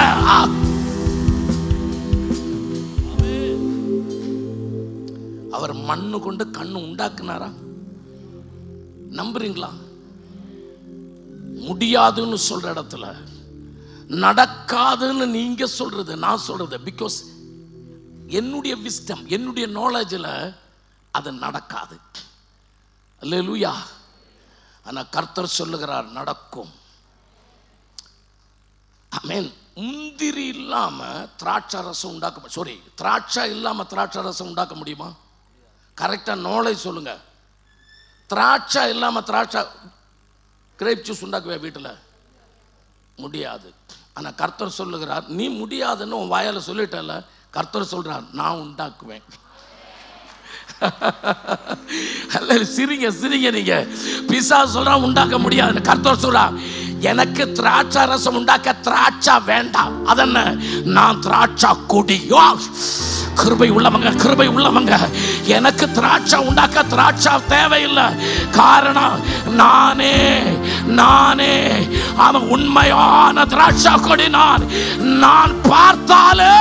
அவர் மண்ணு கொண்டு கண்ணு உண்டாக்குனாரா? நம்புறீங்களா? முடியாதுன்னு சொல்ற இடத்துல நடக்காதுன்னு நீங்க சொல்றது, நான் சொல்றது, பிகாஸ் என்னுடைய விஸ்டம், என்னுடைய நாலேஜ்ல அது நடக்காது. அல்லேலூயா. ஆனா கர்த்தர் சொல்லுகிறார் நடக்கும். ஆமென். முந்திரி இல்லாம திராட்சை ரசம் உண்டாக்க, சாரி, திராட்சை இல்லாம திராட்சை ரசம் உண்டாக்க முடியுமா? கரெக்டா நாலேஜ் சொல்லுங்க. திராட்சை இல்லாம திராட்சை கிரேப் ஜூஸ் உண்டாக்குவே வீட்டில்? முடியாது. ஆனா கர்த்தர் சொல்லுகிறார், நீ முடியாதுன்னு உன் வாயால சொல்லிட்டல, கர்த்தர் சொல்றார் நான் உண்டாக்குவேன். சிரிங்க சிரிங்க நீங்க. பிசா சொல்றான் உண்டாக்க முடியாது, கர்த்தர் சொல்றான் எனக்கு திராட்சை ரசம் உண்டாக்க திராட்சை வேண்டாம். அதென்ன, நான் திராட்சை கொடி. கிருபை உள்ளவங்க, கிருபை உள்ளவங்க. எனக்கு திராட்சை உண்டாக்க திராட்சை தேவையில்லை. காரணம் நானே, நானே அவன் உண்மையான திராட்சை கொடி. நான் பார்த்தாலே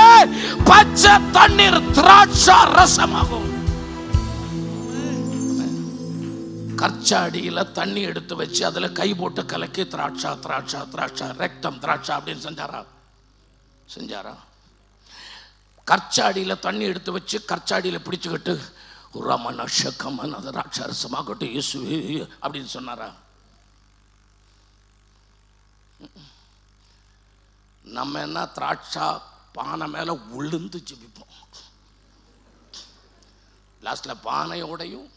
பச்சை தண்ணீர் திராட்சை ரசமாகும். கற்சாடியில தண்ணி எடுத்து வச்சு அதுல கை போட்டு கலக்கி திராட்சா திராட்சா திராட்சா ரத்தம் திராட்சா அப்படின்னு செஞ்சாரா? செஞ்சாரா? கற்சாடியில தண்ணி எடுத்து வச்சு கற்சாடியில பிடிச்சுக்கிட்டு ரமண சக்கமன் அது ராட்சரசமாகட்டும் இயேசுவே அப்படின்னு சொன்னாரா? நம்ம என்ன திராட்சா பானை மேல உளுந்து ஜெபிப்போம். லாஸ்ட்ல பானையோடையும்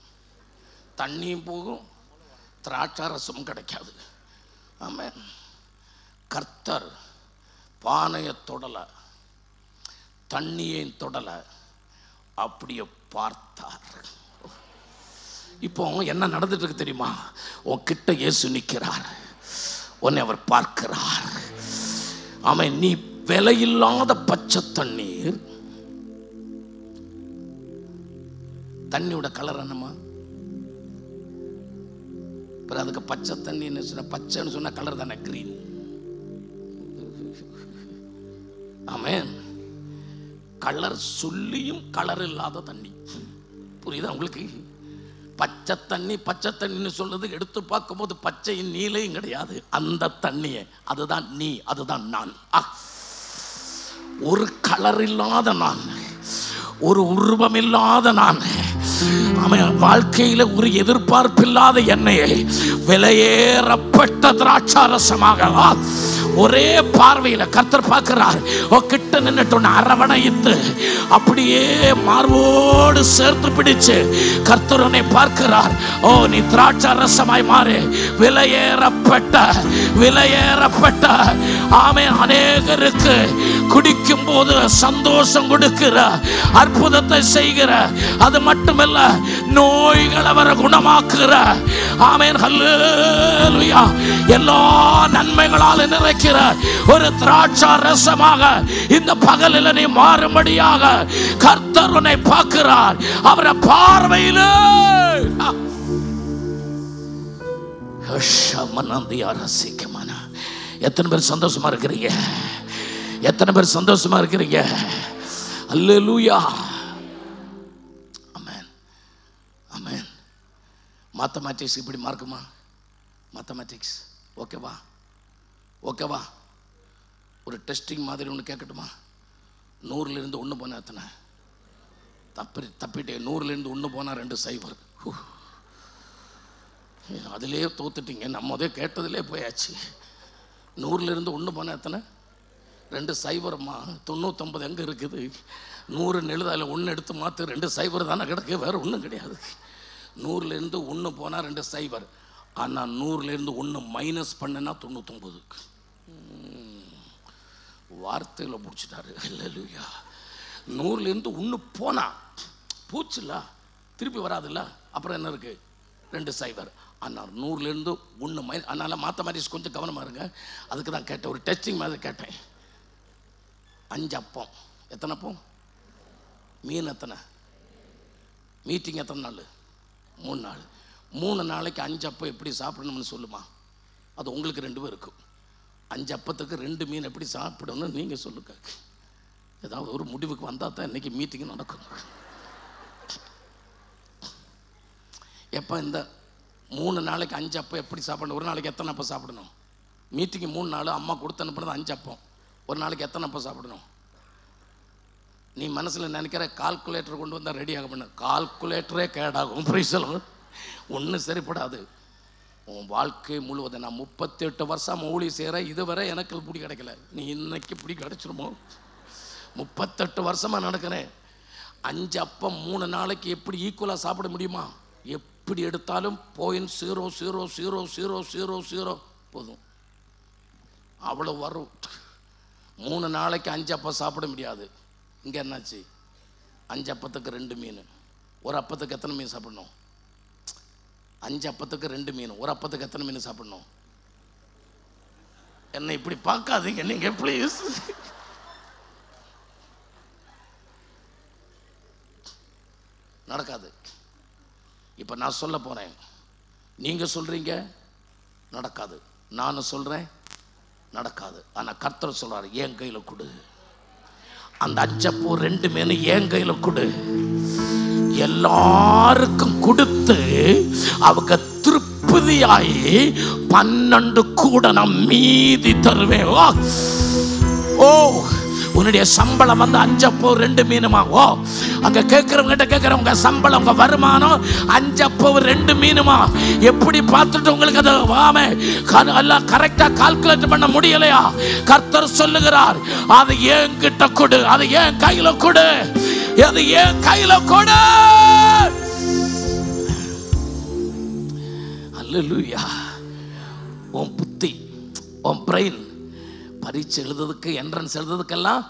தண்ணியும் போகும், திராட்சை ரசமும் கிடைக்காது. ஆமென். கர்த்தர் பானையை தொடல, தண்ணியை தொடல, அப்படியே பார்த்தார். இப்போ என்ன நடந்துட்டு இருக்கு தெரியுமா? உன் கிட்ட இயேசு நிற்கிறார், உன்னை அவர் பார்க்கிறார். ஆமென். நீ விலையில்லாத பச்சை தண்ணீர், தண்ணியோட கலர் என்னமா? அதுக்கு பச்சை தண்ணின்னு சொன்ன, பச்சைன்னு சொன்ன கலர் தானே, கிரீன். ஆமென். கலர் சொல்லியும் கலர் இல்லாத தண்ணி. புரியுதா உங்களுக்கு? பச்சை தண்ணி, பச்சை தண்ணின்னு சொல்றது எடுத்து பார்க்கும்போது பச்சையும் நீலையும் கிடையாது. அந்த தண்ணியை, அதுதான் நீ, அதுதான் நான். ஒரு கலர் இல்லாத நான், ஒரு உருவம் இல்லாத நான், அவன் வாழ்க்கையில ஒரு எதிர்பார்ப்பில்லாத எண்ணெயை விலையேறப்பட்ட திராட்சாரசமாக ஒரே பார்வையில கர்த்தர் பார்க்கிறார். கிட்ட நின்னுட்டு அரவணைத்து அப்படியே மார்போடு சேர்த்து பிடிச்சு கர்த்தர் உன்னை பார்க்கிறார். நீ திராட்சாரசமாய் மாறு. விலையேறப்பட்ட ஆமென். அநேகருக்கு குடிக்கும் போது சந்தோஷம் கொடுக்கிற, அற்புதத்தை செய்கிற, அது மட்டுமல்ல நோய்களை வர குணமாக்குற, ஆமென் ஹல்லேலூயா, எல்லா நன்மைகளால் நிறைக்கிற ஒரு திராட்சாரசமாக இந்த பகலில் நீ மாறும்படியாக கர்த்தர் உன்னை பார்க்கிறார். அவரை பார்வையில் எத்தனை பேர் சந்தோஷமா இருக்கிறீங்க? எத்தனை பேர் சந்தோஷமா இருக்கிறீங்க? அல்லேலூயா, ஆமென், ஆமென். மேத்தமேட்டிக்ஸ் இப்படி மார்க்குமா? மேத்தமேட்டிக்ஸ் ஓகேவா? ஓகேவா? ஒரு டெஸ்டிங் மாதிரி ஒன்று கேட்கட்டுமா? 100லிருந்து 1 போனால் எத்தனை? தப்பிட்டே. 100லிருந்து 1 போனால் 2 0. அதிலே தோத்துட்டீங்க. நம்மதே கேட்டதிலே போயாச்சு. 100லிருந்து 1 போனால் எத்தனை? 2 0ம்மா. 99 எங்கே இருக்குது? 100 எழுத அதில் 1 எடுத்து மாற்று. 2 0 தானே கிடக்கு, வேறு ஒன்றும் கிடையாது. 100லிருந்து 1 போனால் 2 0. ஆனால் 100லிருந்து 1 மைனஸ் பண்ணுனா 99. வார்த்தையில் பிடிச்சிட்டாரு. அல்லேலூயா. 100லிருந்து 1 போனா பூச்சுல திருப்பி வராதுல்ல, அப்புறம் என்ன இருக்கு? 2 0. ஆனால் 100லிருந்து 1 மைனஸ். அதனால் மேத்தமேட்டிக்ஸ் கொஞ்சம் கவனமாக இருங்க. அதுக்கு தான் கேட்டேன், ஒரு டெஸ்டிங் மாதிரி கேட்டேன். 5 அப்பம் எத்தனை அப்பம்? மீன் எத்தனை? மீட்டிங் எத்தனை நாள்? 3 நாள். 3 நாளைக்கு 5 அப்பம் எப்படி சாப்பிடணும்னு சொல்லுமா? அது உங்களுக்கு 2 பேருக்கும். 5 அப்பத்துக்கு 2 மீன் எப்படி சாப்பிடணும்னு நீங்கள் சொல்லுங்க. ஏதாவது ஒரு முடிவுக்கு வந்தால் தான் இன்றைக்கி மீட்டிங் நடக்கும். எப்போ இந்த 3 நாளைக்கு 5 அப்பம் எப்படி சாப்பிடணும்? ஒரு நாளைக்கு எத்தனை அப்பம் சாப்பிடணும்? மீட்டிங்கு 3 நாள் அம்மா கொடுத்து அனுப்புறது 5 அப்பம். ஒரு நாளைக்கு எத்தனை அப்பம் சாப்பிடணும்? நீ மனசில் நினைக்கிற கால்குலேட்டர் கொண்டு வந்தால் ரெடி ஆக பண்ண, கால்குலேட்டரே கேடாகும். பிரைசலும் ஒன்றும் சரிப்படாது. உன் வாழ்க்கை முழுவதும் நான் 38 வருஷம் ஊழி செய்கிறேன், இதுவரை எனக்கு பிடி கிடைக்கல. நீ இன்னைக்கு பிடி கிடைச்சிருமோ? 38 வருஷமாக நடக்கிறேன். 5 அப்பம் 3 நாளைக்கு எப்படி ஈக்குவலாக சாப்பிட முடியுமா? எப்படி எடுத்தாலும் 0.000000 போதும், அவ்வளோ வரும். 3 நாளைக்கு 5 அப்பம் சாப்பிட முடியாது. இங்கே என்னாச்சு? 5 அப்பத்துக்கு 2 மீன். ஒரு அப்பத்துக்கு எத்தனை மீன் சாப்பிடணும்? 5 அப்பத்துக்கு 2 மீன். ஒரு அப்பத்துக்கு எத்தனை மீன் சாப்பிடணும்? என்னை இப்படி பார்க்காதீங்க நீங்க ப்ளீஸ். நடக்காது. இப்போ நான் சொல்ல போறேன், நீங்க சொல்றீங்க நடக்காது, நானும் சொல்றேன் நடக்காது. ஆனா கர்த்தர் சொல்றாரு, என் கையில கொடு. அந்த 5 அப்பம் 2 மீன் என் கையில கொடு. எல்லாருக்கும் கொடுத்து அவங்க திருப்தியாயி 12 கூட நான் மீதி தருவேன். ஓ, உன்னுடைய சம்பளம் வந்து 5 அப்பம் 2 மீனுமா? ஓ, அங்க கேட்கிறவங்க கேட்கிறவங்க சம்பளம், உங்க வருமானம் 5 அப்பம் 2 மீனுமா? எப்படி பார்த்துட்டு உங்களுக்கு அது வாமே எல்லாம் கரெக்டா கால்குலேட் பண்ண முடியலையா? கர்த்தர் சொல்லுகிறார், அது என்கிட்ட கொடு, அது என் கையில கொடு, அது என் கையில கொடு. அல்லேலூயா. உன் புத்தி, உன் பிரெயின் பரீட்சை எழுதுறதுக்கு, என்ட்ரன்ஸ் எழுதுறதுக்கெல்லாம்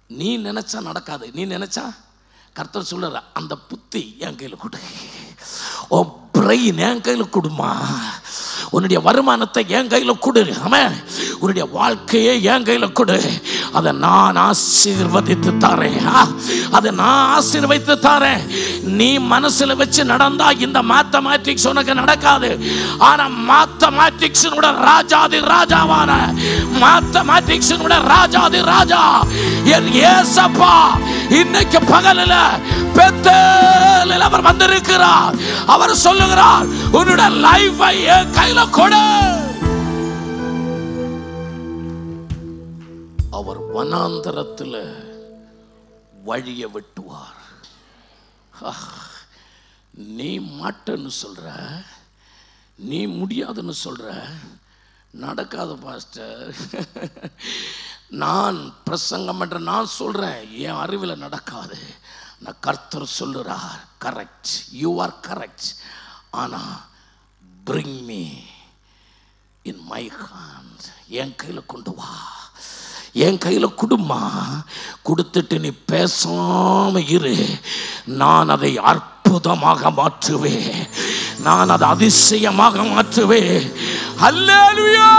நீ நினைச்சா நடக்காது. நீ நினைச்சா கர்த்தர் சொல்லுற, அந்த புத்தி என் கையில் கொடு, உன் பிரெயின் என் கையில் கொடுமா, உன்னுடைய வருமானத்தை என் கையில் கொடு, ஆமென், உன்னுடைய வாழ்க்கையை என் கையில் கொடு. அதை நான் ஆசீர்வதித்து தாரேன், அதை நான் ஆசீர்வதித்து தாரேன். நீ மனசுல வச்சு நடந்தா இந்த மேத்தமேட்டிக்ஸ் உனக்கு நடக்காது. ஆனா மேத்தமேட்டிக்ஸ் ராஜாதி ராஜாவான மேத்தமேட்டிக்ஸ் ராஜாதி ராஜா என் இயேசப்பா இன்னைக்கு பகலில பெத்தேலில் அவர் வந்திருக்கிறார். அவர் சொல்லுகிறார், உன்னுடைய லைஃபை என் கையில கொடு. அவர் வனாந்தரத்தில் வழியை வெட்டுவார். நீ மாட்டேன்னு சொல்ற, நீ முடியாதுன்னு சொல்ற, நடக்காத பாஸ்டர். நான் பிரசங்கம் என்ற நான் சொல்றேன், என் அறிவில் நடக்காது. நான் கர்த்தர் சொல்லுறார், கரெக்ட், யூ ஆர் கரெக்ட். ஆனா bring me in my hand, என் கையில கொண்டு வா, என் கையில குடுமா, கொடுத்துட்டு நீ பேசாம இரு, நான் அதை அற்புதமாக மாற்றுவேன், நான் அதை அதிசயமாக மாற்றுவேன். அல்லேலூயா.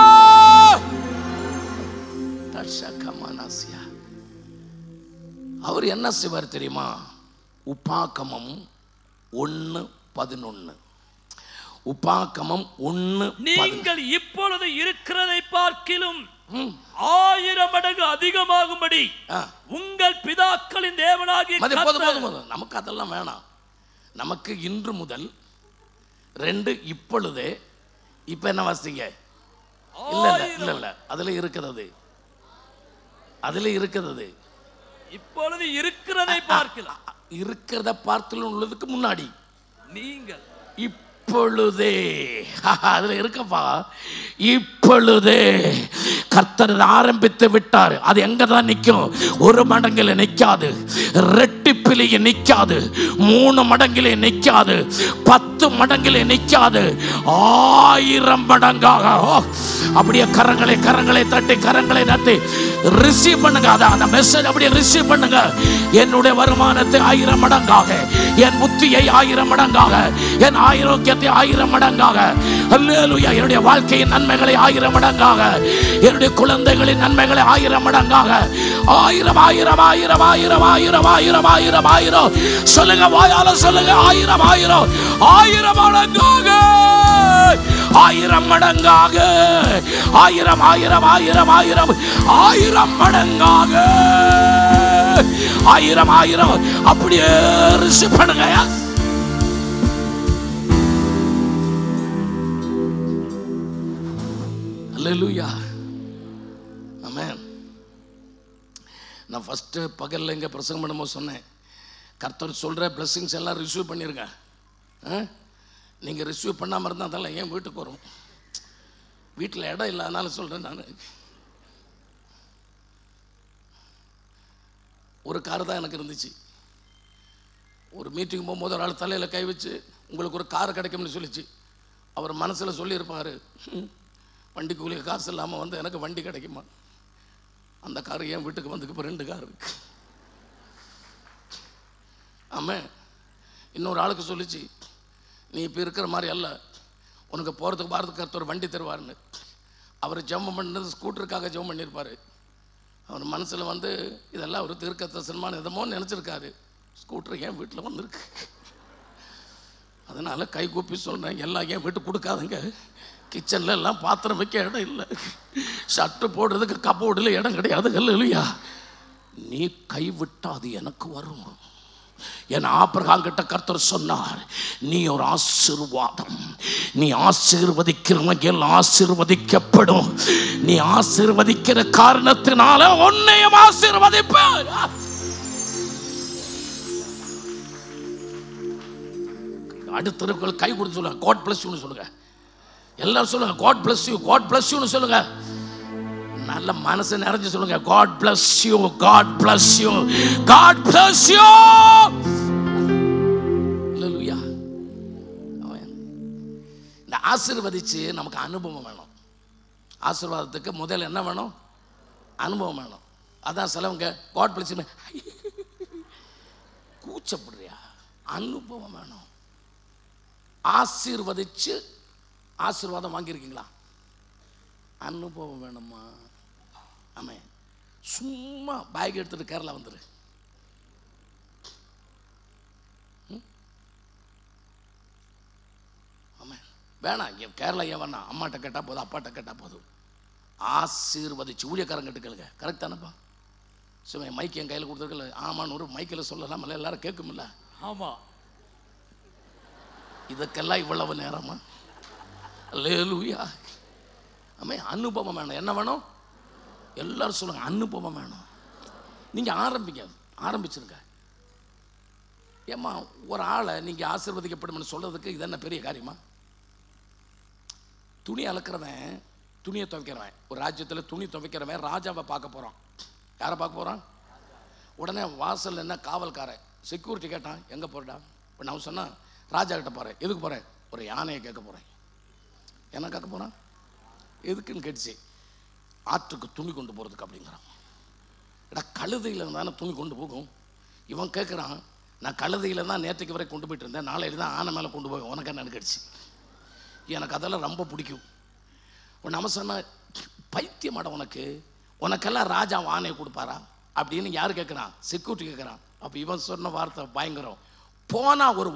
அவர் என்ன செய்வார் தெரியுமா? உபாகமம் 1:11. உபாகமம் 1:11. நீங்கள் இப்பொழுது இருக்கிறதை பார்க்கிலும் 1000 மடங்கு அதிகமாகும்படி உங்கள் பிதாக்களின் தேவனாகிய கர்த்தர். நமக்கு அதெல்லாம் வேணாம். நமக்கு இன்று முதல் 2 இப்பொழுதே. இப்ப என்ன வாசிங்க? இல்ல அதுல இருக்கிறது, அதுல இருக்கிறது. இப்பொழுது இருக்கிறதை பார்க்கலாம். இருக்கிறத பார்க்கலாம் உள்ளதுக்கு முன்னாடி நீங்கள் இப்பொழுதே அதுல இருக்கப்பா. இப்பொழுதே கர்த்தர் ஆரம்பித்து விட்டார். அது எங்க தான் நிற்கும்? 1 மடங்கில நிற்காது, ரெட்டிப்பிலேயே நிற்காது, 3 மடங்கிலே நிற்காது, 10 மடங்கிலே நிற்காது, 1000 மடங்காக. அப்படியே கரங்களை தட்டி கரங்களை நட்டி ரிசீவ் பண்ணுங்க. அந்த மெசேஜ் அப்படியே ரிசீவ் பண்ணுங்க. என்னுடைய வருமானத்தை 1000 மடங்காக, என் புத்தியை 1000 மடங்காக, என் ஆரோக்கியத்தை 1000 மடங்காக, அல்லேலூயா, என்னுடைய வாழ்க்கையின் நன்மைகளை 1000 மடங்காக, என்னுடைய குழந்தைகளின் நன்மைகளை 1000 மடங்காக. 1000 1000 1000 1000 1000 1000 1000 1000 சொல்லுங்க, வாயால சொல்லுங்க. 1000 1000 1000 மடங்காக, 1000 மடங்காக, 1000 1000 1000 1000 1000 மடங்காக, 1000 1000 அப்படியே ரிசீவ் பண்ணுங்க. அல்லேலூயா, ஆமென். நான் ஃபர்ஸ்ட் பகல்ல இங்க பிரசங்கம் பண்ணும்போது சொன்னேன், கர்த்தர் சொல்ற பிளெஸிங்ஸ் எல்லாம் ரிசீவ் பண்ணிருங்க. நீங்க ரிசீவ் பண்ணாம இருந்தா அதெல்லாம் ஏன் வீட்டுக்கு வரும்? வீட்டில் இடம் இல்லை, அதனால சொல்றேன். நான் ஒரு கார் தான் எனக்கு இருந்துச்சு. ஒரு மீட்டிங் போகும்போது ஒரு ஆள் தலையில் கை வச்சு உங்களுக்கு ஒரு கார் கிடைக்கும்னு சொல்லிச்சு. அவர் மனசில் சொல்லியிருப்பார், வண்டி கூலிக்கு காசு இல்லாமல் வந்து எனக்கு வண்டி கிடைக்குமா? அந்த கார் என் வீட்டுக்கு வந்துக்கு இப்போ 2 கார் இருக்கு. ஆமாம். இன்னொரு ஆளுக்கு சொல்லிச்சு, நீ இப்போ இருக்கிற மாதிரி அல்ல, உனக்கு போகிறதுக்கு பாரதுக்கு கர்த்தர் வண்டி தருவார்னு. அவர் ஜெபம் பண்ணது ஸ்கூட்டருக்காக ஜெபம் பண்ணியிருப்பார். அவர் மனசில் வந்து இதெல்லாம் ஒரு தீர்க்கதரிசனமான எதமோ நினச்சிருக்காரு. ஸ்கூட்டர் என் வீட்டில் வந்துருக்கு. அதனால் கை கூப்பி சொல்கிறேன், எல்லாம் என் வீட்டுக்கு கொடுக்காதுங்க. கிச்சனில் எல்லாம் பாத்திரம் வைக்க இடம் இல்லை, ஷர்ட்டு போடுறதுக்கு கப்போர்டில் இடம் கிடையாது. இல்லையா? நீ கைவிட்டா அது எனக்கு வரும். என் ஆபிரகாம் கிட்ட கர்த்தர் சொன்னார், நீ ஒரு ஆசீர்வாதம், நீ ஆசீர்வதிக்கிறவங்க எல்லாம் ஆசீர்வதிக்கப்படும். நீ ஆசீர்வதிக்கிற காரணத்தினால உன்னையும் ஆசீர்வதிப்பார். அடுத்த கை கொடுத்து சொல்லுங்க, காட் பிளஸ் யூன்னு சொல்லுங்க. எல்லாரும் சொல்லுங்க, God bless you, God bless யூன்னு சொல்லுங்க. நல்ல மனசு நிறைஞ்சு சொல்லுங்க, God bless you, God bless you, God bless you. அல்லேலூயா. இந்த ஆசீர்வதிச்சு நமக்கு அனுபவம் வேணும். ஆசீர்வாதத்துக்கு முதல்ல என்ன வேணும்? அனுபவம் வேணும். அதான் சிலவங்க காட் பிளஸ் யூ கூச்சப்படுறியா? அனுபவம் வேணும். ஆசீர்வதிச்சு ஆசீர்வாதம் வாங்கியிருக்கீங்களா? அனுபவம் வேணுமா? ஆமாம். சும்மா பேக் எடுத்துட்டு கேரளா வந்துரு. ஆமாம், வேணாம். இங்கே கேரளா ஏன் வேணாம்? அம்மாட்ட கேட்டால் போதும், அப்பாட்ட கேட்டால் போதும். ஆசீர்வதிச்சு ஊழியக்காரங்க கேட்டுக்கலுங்க. கரெக்ட் தானப்பா? சும்மா மைக் என் கையில் கொடுத்துருக்கல. ஆமான்னு ஒரு மைக்கில் சொல்லலாம், எல்லாரும் கேட்குமில்ல? ஆமாம். இதுக்கெல்லாம் இவ்வளவு நேரமா? அல்லேலூயா. ஆமாம். அனுபவம் வேணும். என்ன வேணும்? எல்லாரும் சொல்லுங்க, அனுபவம் வேணும். நீங்கள் ஆரம்பிங்க, ஆரம்பிச்சிருங்க. ஏம்மா ஒரு ஆளை நீங்கள் ஆசீர்வதிக்கப்படும் சொல்கிறதுக்கு இது என்ன பெரிய காரியமா? துணி அலக்கிறவன், துணியை துவைக்கிறவன், ஒரு ராஜ்யத்தில் துணி துவைக்கிறவன் ராஜாவை பார்க்க போகிறான். யாரை பார்க்க போகிறான்? உடனே வாசல் என்ன காவல்காரன் செக்யூரிட்டி கேட்டான், எங்கே போகிறடா? இப்போ நான் சொன்னேன், ராஜா கிட்ட போகிறேன். எதுக்கு போகிறேன்? ஒரு யானையை கேட்க போகிறேன். என்ன கேட்க போகிறான்? எதுக்குன்னு கேட்டுச்சு. ஆற்றுக்கு துணி கொண்டு போகிறதுக்கு அப்படிங்கிறான். எடா கழுதையில் தானே துணி கொண்டு போகும். இவன் கேட்குறான், நான் கழுதையில் தான் நேற்றுக்கு வரை கொண்டு போயிட்டு இருந்தேன், நாளையில் தான் ஆனை மேலே கொண்டு போவேன், உனக்கு என்னன்னு கேட்டுச்சு. எனக்கு அதெல்லாம் ரொம்ப பிடிக்கும். நம்ம சொன்ன பைத்தியமாட உனக்கு, உனக்கெல்லாம் ராஜா ஆணையை கொடுப்பாரா அப்படின்னு யார் கேட்குறான்? செக்யூரிட்டி கேட்குறான். அப்போ இவன் சொன்ன வார்த்தை பயங்கரம். போனா ஒரு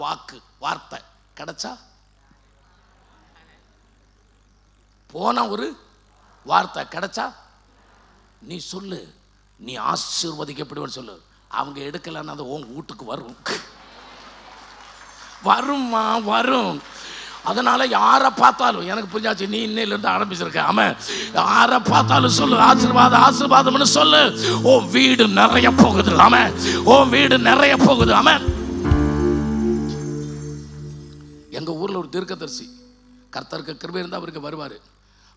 வார்த்தை கிடைச்சா, போனா ஒரு வார்த்தை கிடைச்சா நீ சொல்லு, நீ ஆசீர்வதிக்கப்படுவன்னு சொல்லு. அவங்க எடுக்கலன்னா அது உன் வீட்டுக்கு வரும், வரும்மா வரும். அதனால யாரை பார்த்தாலும் எனக்கு புரிஞ்சாச்சு, நீ இன்னையிலிருந்து ஆரம்பிச்சிருக்க. ஆமாம், யாரை பார்த்தாலும் சொல்லு ஆசீர்வாதம் ஆசீர்வாதம்னு சொல்லு. ஓ வீடு நிறைய போகுது. ஆமாம், ஓ வீடு நிறைய போகுது. ஆமாம். எங்கள் ஊரில் ஒரு தீர்க்கதரிசி, கர்த்தருக்கு கிருபை இருந்தால் அவருக்கு வருவார்.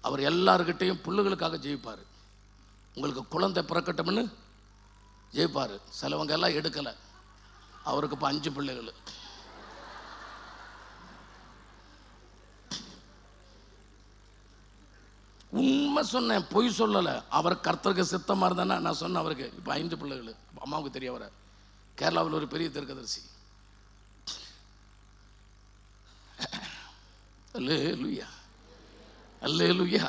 அவர் எல்லாருக்கிட்டையும் பிள்ளைகளுக்காக ஜெயிப்பார். உங்களுக்கு குழந்தை பிறக்கட்டும்னு ஜெயிப்பார். சிலவங்க எல்லாம் எடுக்கலை. அவருக்கு இப்போ 5 பிள்ளைகள். உண்மை சொன்னேன், பொய் சொல்லலை. அவர் கர்த்தருக்கு சித்தமாக இருந்தானே நான் சொன்னேன். அவருக்கு இப்போ 5 பிள்ளைகள். அம்மாவுக்கு தெரிய வர கேரளாவில் ஒரு பெரிய தீர்க்கதரிசி. அல்லேலூயா அல்லேலூயா.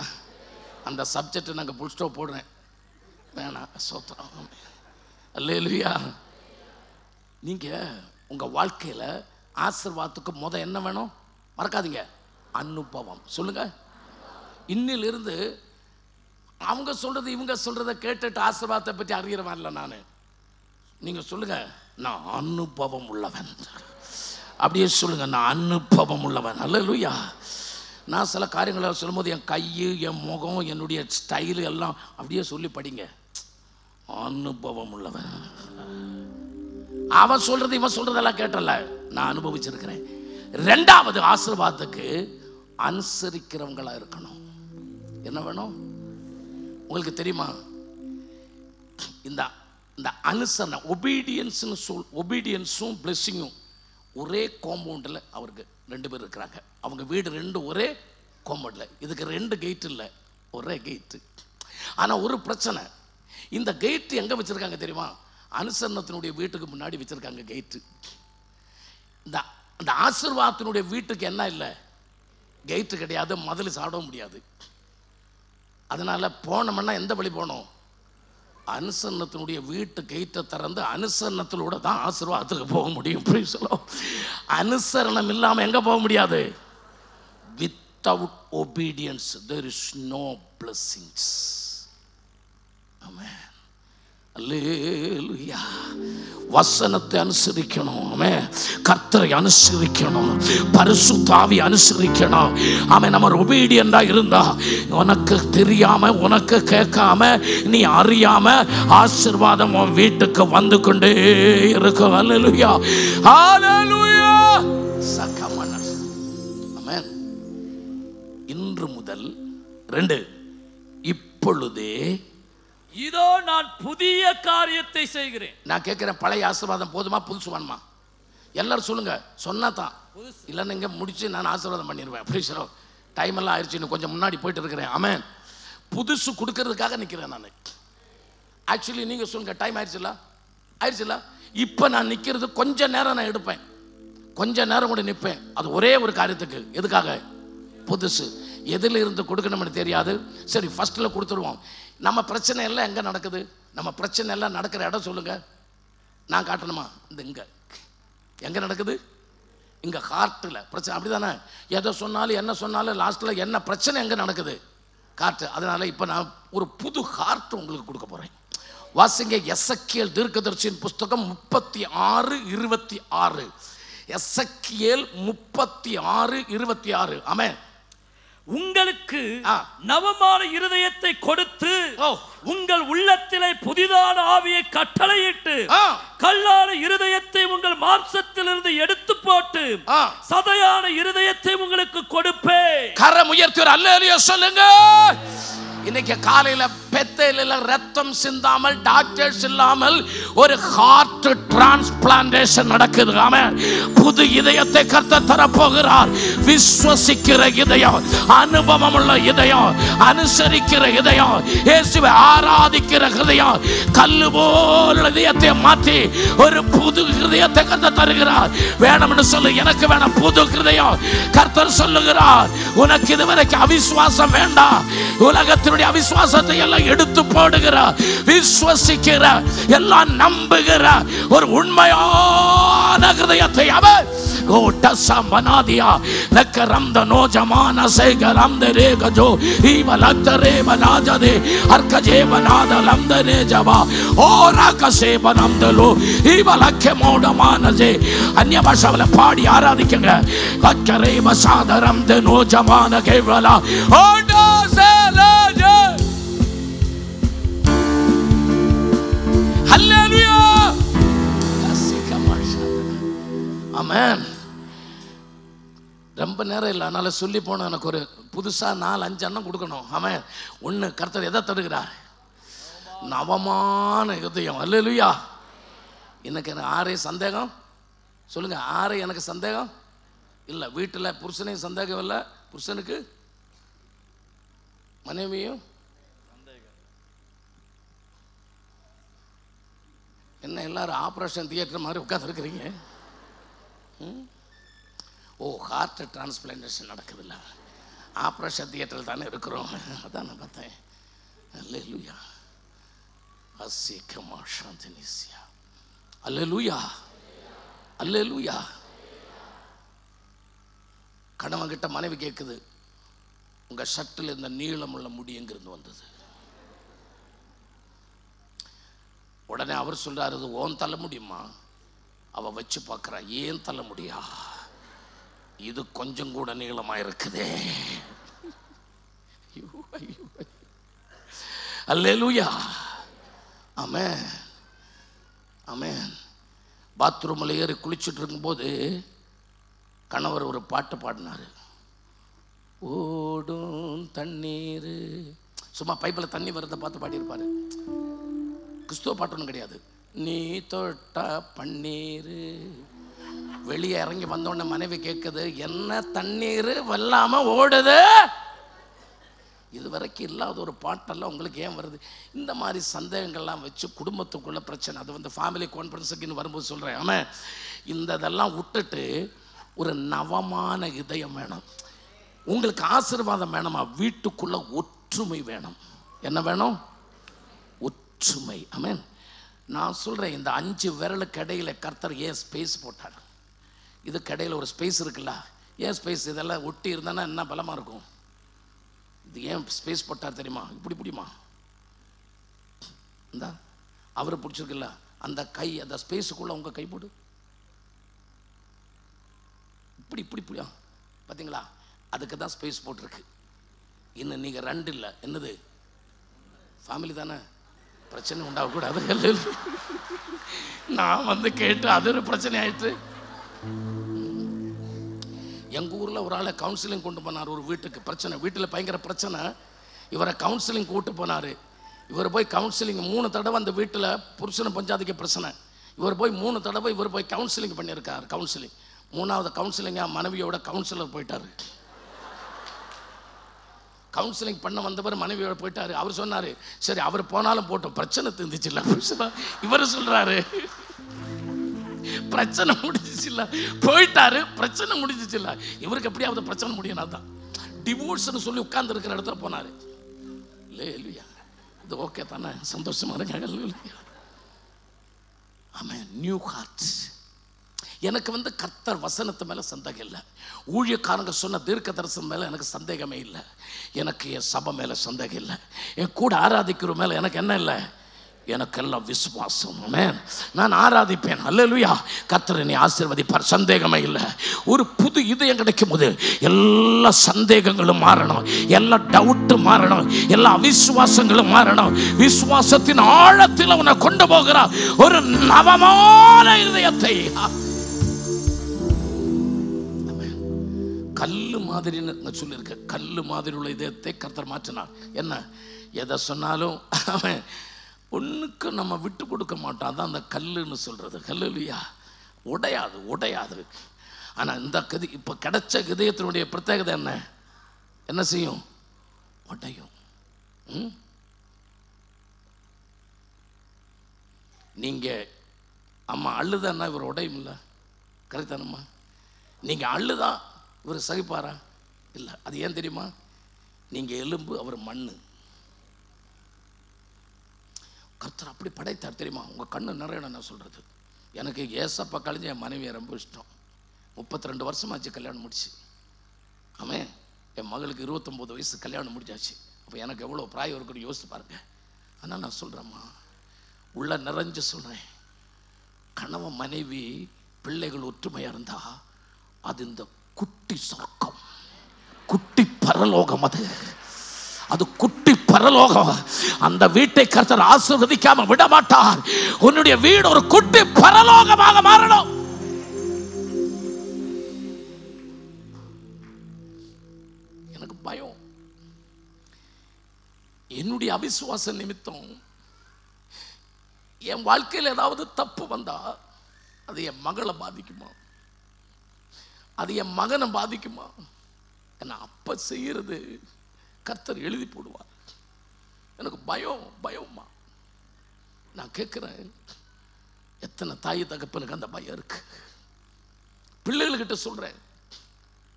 அந்த சப்ஜெக்டை நாங்கள் புல் ஸ்டாப் போடுறேன், வேணாம். சோத்திரம். அல்லேலூயா. நீங்கள் உங்கள் வாழ்க்கையில் ஆசீர்வாதத்துக்கு என்ன வேணும் மறக்காதீங்க, அனுபவம். சொல்லுங்கள். இன்னிலிருந்து அவங்க சொல்கிறது இவங்க சொல்கிறத கேட்டுட்டு ஆசீர்வாதத்தை பற்றி அறிகிறவன் இல்லை நான். நீங்கள் சொல்லுங்கள், நான் அனுபவம் உள்ளவன். அப்படியே சொல்லுங்கள், நான் அனுபவம் உள்ளவன். அல்லேலூயா. நான் சில காரியங்களை சொல்லும்போது என் கை, என் முகம், என்னுடைய ஸ்டைலு எல்லாம் அப்படியே சொல்லி படிங்க. அனுபவம் உள்ளவன். அவன் சொல்கிறது இவன் சொல்கிறதெல்லாம் கேட்டல, நான் அனுபவிச்சிருக்கிறேன். 2வது ஆசீர்வாதத்துக்கு அனுசரிக்கிறவங்களா இருக்கணும். என்ன வேணும் உங்களுக்கு தெரியுமா? இந்த அனுசரணை, ஒபீடியன்ஸும் பிளெஸ்ஸிங்கும் ஒரே காம்பவுண்டில் அவருக்கு 2 பேர் இருக்கிறாங்க. அவங்க வீடு 2 ஒரே காம்பவுண்டில். இதுக்கு 2 கேட் இல்லை, ஒரே கேட்டு. ஆனால் ஒரு பிரச்சனை, இந்த கேட்டு எங்கே வச்சுருக்காங்க தெரியுமா? அனுசரணத்தினுடைய வீட்டுக்கு முன்னாடி வச்சுருக்காங்க கேட்டு. இந்த ஆசீர்வாதத்தினுடைய வீட்டுக்கு என்ன இல்லை? கேட்டு கிடையாது, மதில் சாட முடியாது. அதனால் போனோம்னா எந்த வழி போனோம்? அனுசரணத்தினுடைய வீட்டு கேட்டை திறந்து அனுசரணத்திலோட தான் ஆசீர்வாதத்துக்கு போக முடியும். அனுசரணம் இல்லாமல் எங்கே போக முடியாது? Without obedience there is no blessings. ஆமென். அல்லேலூயா. வசனத்தை அனுசரிக்கணும். ஆமென். கர்த்தரை அனுசரிக்கணும், பரிசுத்த ஆவியை அனுசரிக்கணும். ஆமென். நம்ம ஒபீடியண்டா இருந்தா உனக்கு தெரியாம, உனக்கு கேட்காம, நீ அறியாம ஆசீர்வாதம் உன் வீட்டுக்கு வந்து கொண்டே இருக்கும். அல்லேலூயா அல்லேலூயா. ஆமென். இன்று முதல் 2 இப்பொழுதே இதோ நான் புதிய காரியத்தை செய்கிறேன். நான் கேட்கிறேன், பழைய ஆசீர்வாதம் போதுமா, புதுசு வேணுமா? எல்லாரும் சொல்லுங்க. சொன்னா தான், இல்லைன்னு இங்கே முடிச்சு நான் ஆசீர்வாதம் பண்ணிடுவேன். ப்ளீஸ். டைம் எல்லாம் ஆயிடுச்சு, இன்னும் கொஞ்சம் முன்னாடி போயிட்டு இருக்கிறேன். ஆமென். புதுசு கொடுக்கறதுக்காக நிற்கிறேன் நான். ஆக்சுவலி நீங்கள் சொல்லுங்க, டைம் ஆயிடுச்சுல்ல. இப்போ நான் நிற்கிறது கொஞ்ச நேரம் நான் எடுப்பேன், கொஞ்ச நேரம் கூட நிற்பேன். அது ஒரே ஒரு காரியத்துக்கு. எதுக்காக? புதுசு. எதில் இருந்து கொடுக்கணும்னு தெரியாது. சரி, ஃபர்ஸ்ட்டில் கொடுத்துருவோம். நம்ம பிரச்சனை எல்லாம் எங்கே நடக்குது? நம்ம பிரச்சனை எல்லாம் நடக்கிற இடம் சொல்லுங்கள், நான் காட்டணுமா? இந்த இங்கே எங்கே நடக்குது? இங்கே ஹார்ட்டில் பிரச்சனை. அப்படி தானே? எதை சொன்னாலும் என்ன சொன்னாலும் லாஸ்ட்டில் என்ன பிரச்சனை எங்கே நடக்குது? ஹார்ட்டு. அதனால் இப்போ நான் ஒரு புது ஹார்ட் உங்களுக்கு கொடுக்க போகிறேன். வாசிங்க, எசேக்கியேல் தீர்க்கதரிசியின் புஸ்தகம் 36:26. எசேக்கியேல் 36:26. ஆமென். உங்களுக்கு நவமான இருதயத்தை கொடுத்து உங்கள் உள்ளத்திலே புதிதான ஆவியை கட்டளையிட்டு கல்லான இருதயத்தை உங்கள் மாம்சத்திலிருந்து எடுத்து போட்டு சதையான இருதயத்தை உங்களுக்கு கொடுப்பேன். கரம் உயர்த்தி அல்லேலூயா சொல்லுங்க. இன்னைக்கு காலையில பெத்தேலில் ரத்தம் சிந்தாமல் டாக்டர்ஸ் இல்லாமல் ஒரு ஹார்ட் டிரான்ஸ்பிளான்டேஷன் நடக்குது. ஆமென். புது இதயத்தை கர்த்தர் தரப்போகிறார். விசுவசிக்கிற இதயம், அனுபவம் உள்ள இதயம், அனுசரிக்கிற இதயம், இயேசுவை ஆராதிக்கிற இதயம், கல்லு போல இதயத்தை மாற்றி ஒரு புது இதயத்தை கர்த்தர் தருகிறார். வேணும்னு சொல்லு, எனக்கு வேணும் புது இதயம். கர்த்தர் சொல்லுகிறார், உனக்கு இதுவரைக்கும் அவிசுவாசம் வேண்டாம். உலகத்தினுடைய அவிசுவாசத்தை எல்லாம் எடுத்து போடுகிற, விசுவசிக்கிற, எல்லாம் நம்புகிற ஒரு உண்மையான ஹிருதயத்தை அவர் ஓட்டசம்பனாதியா லக்கரம்த நோஜமான சேகரம்தரே கஜோ ஈவலத்தரே பனாஜதே அர்க்கஜே பனாதலம்தரே ஜவா ஓராகசே பனம்தலோ ஈவலக்கே மோடமானஜே. அந்நிய பாஷையில பாடி ஆராதிக்குங்க. அக்கரே பசாதரம்த நோஜமான கேவலா ஓடசே ஹல்லேலூயா. ஆமென். ரொம்ப நேரம் இல்லை, அதனால சொல்லி போன எனக்கு ஒரு புதுசா 4-5 எண்ணம் கொடுக்கணும். ஆமென். ஒன்று, கர்த்தர் எதை தருகிறார்? நவமான இதயம். அல்லேலூயா. எனக்கு 6 சந்தேகம் சொல்லுங்க. 6 எனக்கு சந்தேகம் இல்லை. வீட்டில் புருஷனையும் சந்தேகம் இல்லை, புருஷனுக்கு மனைவியும். என்ன எல்லாரும் ஆப்ரேஷன் தியேட்டர் மாதிரி உட்காந்துருக்கிறீங்க? ஓ, ஹார்ட் டிரான்ஸ்பிளான்டேஷன் நடக்குதுல்ல, ஆப்ரேஷன் தியேட்டர் தானே இருக்கிறோம். அதான் நான் பார்த்தேன். அல்லேலூயா. அசீக்கமா சாந்தினிசியா. அல்லேலூயா. அல்லேலூயா. கணவன் கிட்ட மனைவி கேட்குது, உங்க ஷர்ட்டில் இந்த நீளமுள்ள முடி எங்கிருந்து வந்தது? உடனே அவர் சொல்றாரு, அது ஓன் தள்ள முடியுமா? அவ வச்சு பார்க்கறா, ஏன் தள்ள முடியா? இது கொஞ்சம் கூட நீளமா இருக்குதே. அல்லேலூயா. ஆமென். ஆமென். பாத்ரூமில் ஏறி குளிச்சுட்டு இருக்கும்போது கணவர் ஒரு பாட்டு பாடினாரு. ஓடும் தண்ணீர், சும்மா பைப்பில் தண்ணி வரதை பார்த்து பாடியிருப்பாரு. கிறிஸ்துவ பாட்டு ஒன்றும் கிடையாது. நீ தொட்ட பன்னீர். வெளியே இறங்கி வந்தோடனே மனைவி கேட்குது, என்ன தண்ணீர் வெல்லாம ஓடுது? இது வரைக்கும் இல்லாத ஒரு பாட்டெல்லாம் உங்களுக்கு ஏன் வருது? இந்த மாதிரி சந்தேகங்கள்லாம் வச்சு குடும்பத்துக்குள்ள பிரச்சனை. அது வந்து ஃபேமிலி கான்ஃபரன்ஸுக்குன்னு வரும்போது சொல்கிறேன். ஆமாம், இந்த இதெல்லாம் விட்டுட்டு ஒரு நவமான இதயம் வேணும். உங்களுக்கு ஆசீர்வாதம் வேணுமா? வீட்டுக்குள்ள ஒற்றுமை வேணும். என்ன வேணும்? ஒற்றுமை. ஆமென். நான் சொல்கிறேன், இந்த 5 விரலுக்கு இடையில கர்த்தர் ஏன் ஸ்பேஸ் போட்டார்? இது கடையில் ஒரு ஸ்பேஸ் இருக்குல்ல, ஏன் ஸ்பேஸ்? இதெல்லாம் ஒட்டி இருந்தானா என்ன பலமாக இருக்கும்? இது ஏன் ஸ்பேஸ் போட்டார் தெரியுமா? இப்படி பிடிமா, இந்த அவரை பிடிச்சிருக்குல்ல, அந்த கை, அந்த ஸ்பேஸுக்குள்ள உங்கள் கை போடு. இப்படி இப்படி இப்படியா, பார்த்தீங்களா? அதுக்கு தான் ஸ்பேஸ் போட்டிருக்கு. இன்னும் நீங்கள் 2 இல்லை, என்னது? ஃபேமிலி தானே, பிரச்சனை உண்டாகக்கூடாது. நான் வந்து கேட்டு அது ஒரு பிரச்சனை ஆயிட்டு. எங்கள் ஊரில் ஒரு ஆளை கவுன்சிலிங் கொண்டு போனார். ஒரு வீட்டுக்கு பிரச்சனை, வீட்டில் பயங்கர பிரச்சனை. இவரை கவுன்சிலிங் கூட்டு போனார். இவர் போய் கவுன்சிலிங் 3 தடவை அந்த வீட்டில் புருஷனை பஞ்சாதிக்க பிரச்சனை. இவர் போய் 3 தடவை இவர் போய் கவுன்சிலிங் பண்ணியிருக்கார். கவுன்சிலிங் 3வது கவுன்சிலிங்காக மனைவியோட கவுன்சிலர் போயிட்டார். கவுன்சிலிங் பண்ண வந்தவர் மனைவியோட போயிட்டாரு. அவர் சொன்னார், சரி அவர் போனாலும் போட்டோம், பிரச்சனை தீர்ந்துச்சு இல்லை. இவர் சொல்றாரு, பிரச்சனை முடிஞ்சிச்சு இல்லை, போயிட்டாரு, பிரச்சனை முடிஞ்சிச்சு இல்லை. இவருக்கு எப்படியாவது பிரச்சனை முடியும். தான் டிவோர்ஸ்னு சொல்லி உட்கார்ந்து இருக்கிற இடத்துல போனாரு. இல்லையா, இது ஓகே தானே, சந்தோஷமா இருக்காங்க. ஆமென். New heart. எனக்கு வந்து கர்த்தர் வசனத்து மேலே சந்தேகம் இல்லை. ஊழியக்காரங்க சொன்ன தீர்க்க தரிசனம் மேலே எனக்கு சந்தேகமே இல்லை. எனக்கு என் சபை மேலே சந்தேகம் இல்லை. என் கூட ஆராதிக்கிற மேலே எனக்கு என்ன இல்லை? எனக்கெல்லாம் விசுவாசம். ஆமென். நான் ஆராதிப்பேன். அல்லேலூயா. கர்த்தர் என்னை ஆசீர்வதிப்பார், சந்தேகமே இல்லை. ஒரு புது இதயம் கிடைக்கும் போது எல்லா சந்தேகங்களும் மாறணும், எல்லா டவுட்டும் மாறணும், எல்லா அவிசுவாசங்களும் மாறணும். விசுவாசத்தின் ஆழத்தில் உன்னை கொண்டு போகிறார் ஒரு நவமான இதயத்தை. கல்லு மாதிரி சொல்லியிருக்க, கல்லு மாதிரி உள்ள இதயத்தை கர்த்தர் மாற்றினார். என்ன எதை சொன்னாலும் அவன் ஒன்றுக்கு நம்ம விட்டு கொடுக்க மாட்டோம். அதான் அந்த கல்லுன்னு சொல்றது. கல்லு இல்லையா, உடையாது, உடையாது. ஆனால் இந்த இப்போ கிடைச்ச இதயத்தினுடைய பிரத்யேகதை என்ன? என்ன செய்யும்? உடையும். நீங்க அம்மா அள்ளுதான்னா இவர் உடையும் இல்லை, கரெக்டானம்மா? நீங்க அள்ளுதா இவர் சகிப்பாரா? இல்லை. அது ஏன் தெரியுமா? நீங்க எலும்பு, அவர் மண்ணு. கர்த்தர் அப்படி படைத்தார் தெரியுமா? உங்கள் கண்ணு நிறைய நான் சொல்கிறது. எனக்கு ஏசப்பா கழிஞ்சு என் மனைவியை ரொம்ப இஷ்டம். 32 வருஷமாச்சு கல்யாணம் முடிச்சு. ஆமாம், என் மகளுக்கு 29 வயசு கல்யாணம் முடிச்சாச்சு. அப்போ எனக்கு எவ்வளோ பிராயம் இருக்குன்னு யோசித்து பாருங்க. ஆனால் நான் சொல்கிறேம்மா, உள்ள நிறைஞ்சு சொல்கிறேன், கணவன் மனைவி பிள்ளைகள் ஒற்றுமையாக இருந்தா அது இந்த குட்டி சொர்க்கம், குட்டி பரலோகம். அது குட்டி பரலோகம். அந்த வீட்டை கர்த்தர் ஆசீர்வதிக்காம விட மாட்டார். உன்னுடைய வீடு ஒரு குட்டி பரலோகமாக மாறணும். எனக்கு பயம், என்னுடைய அவிசுவாச நிமித்தம் என் வாழ்க்கையில் ஏதாவது தப்பு வந்தா அது என் மகளை பாதிக்குமா, அது என் மகனை பாதிக்குமா? என்ன அப்ப செய்யறது கர்த்தர் எழுதி போடுவார். எனக்கு பயம், பயமா. நான் கேட்கிறேன், எத்தனை தாய் தகப்பனுக்கு அந்த பயம் இருக்கு? பிள்ளைகள்கிட்ட சொல்றேன்,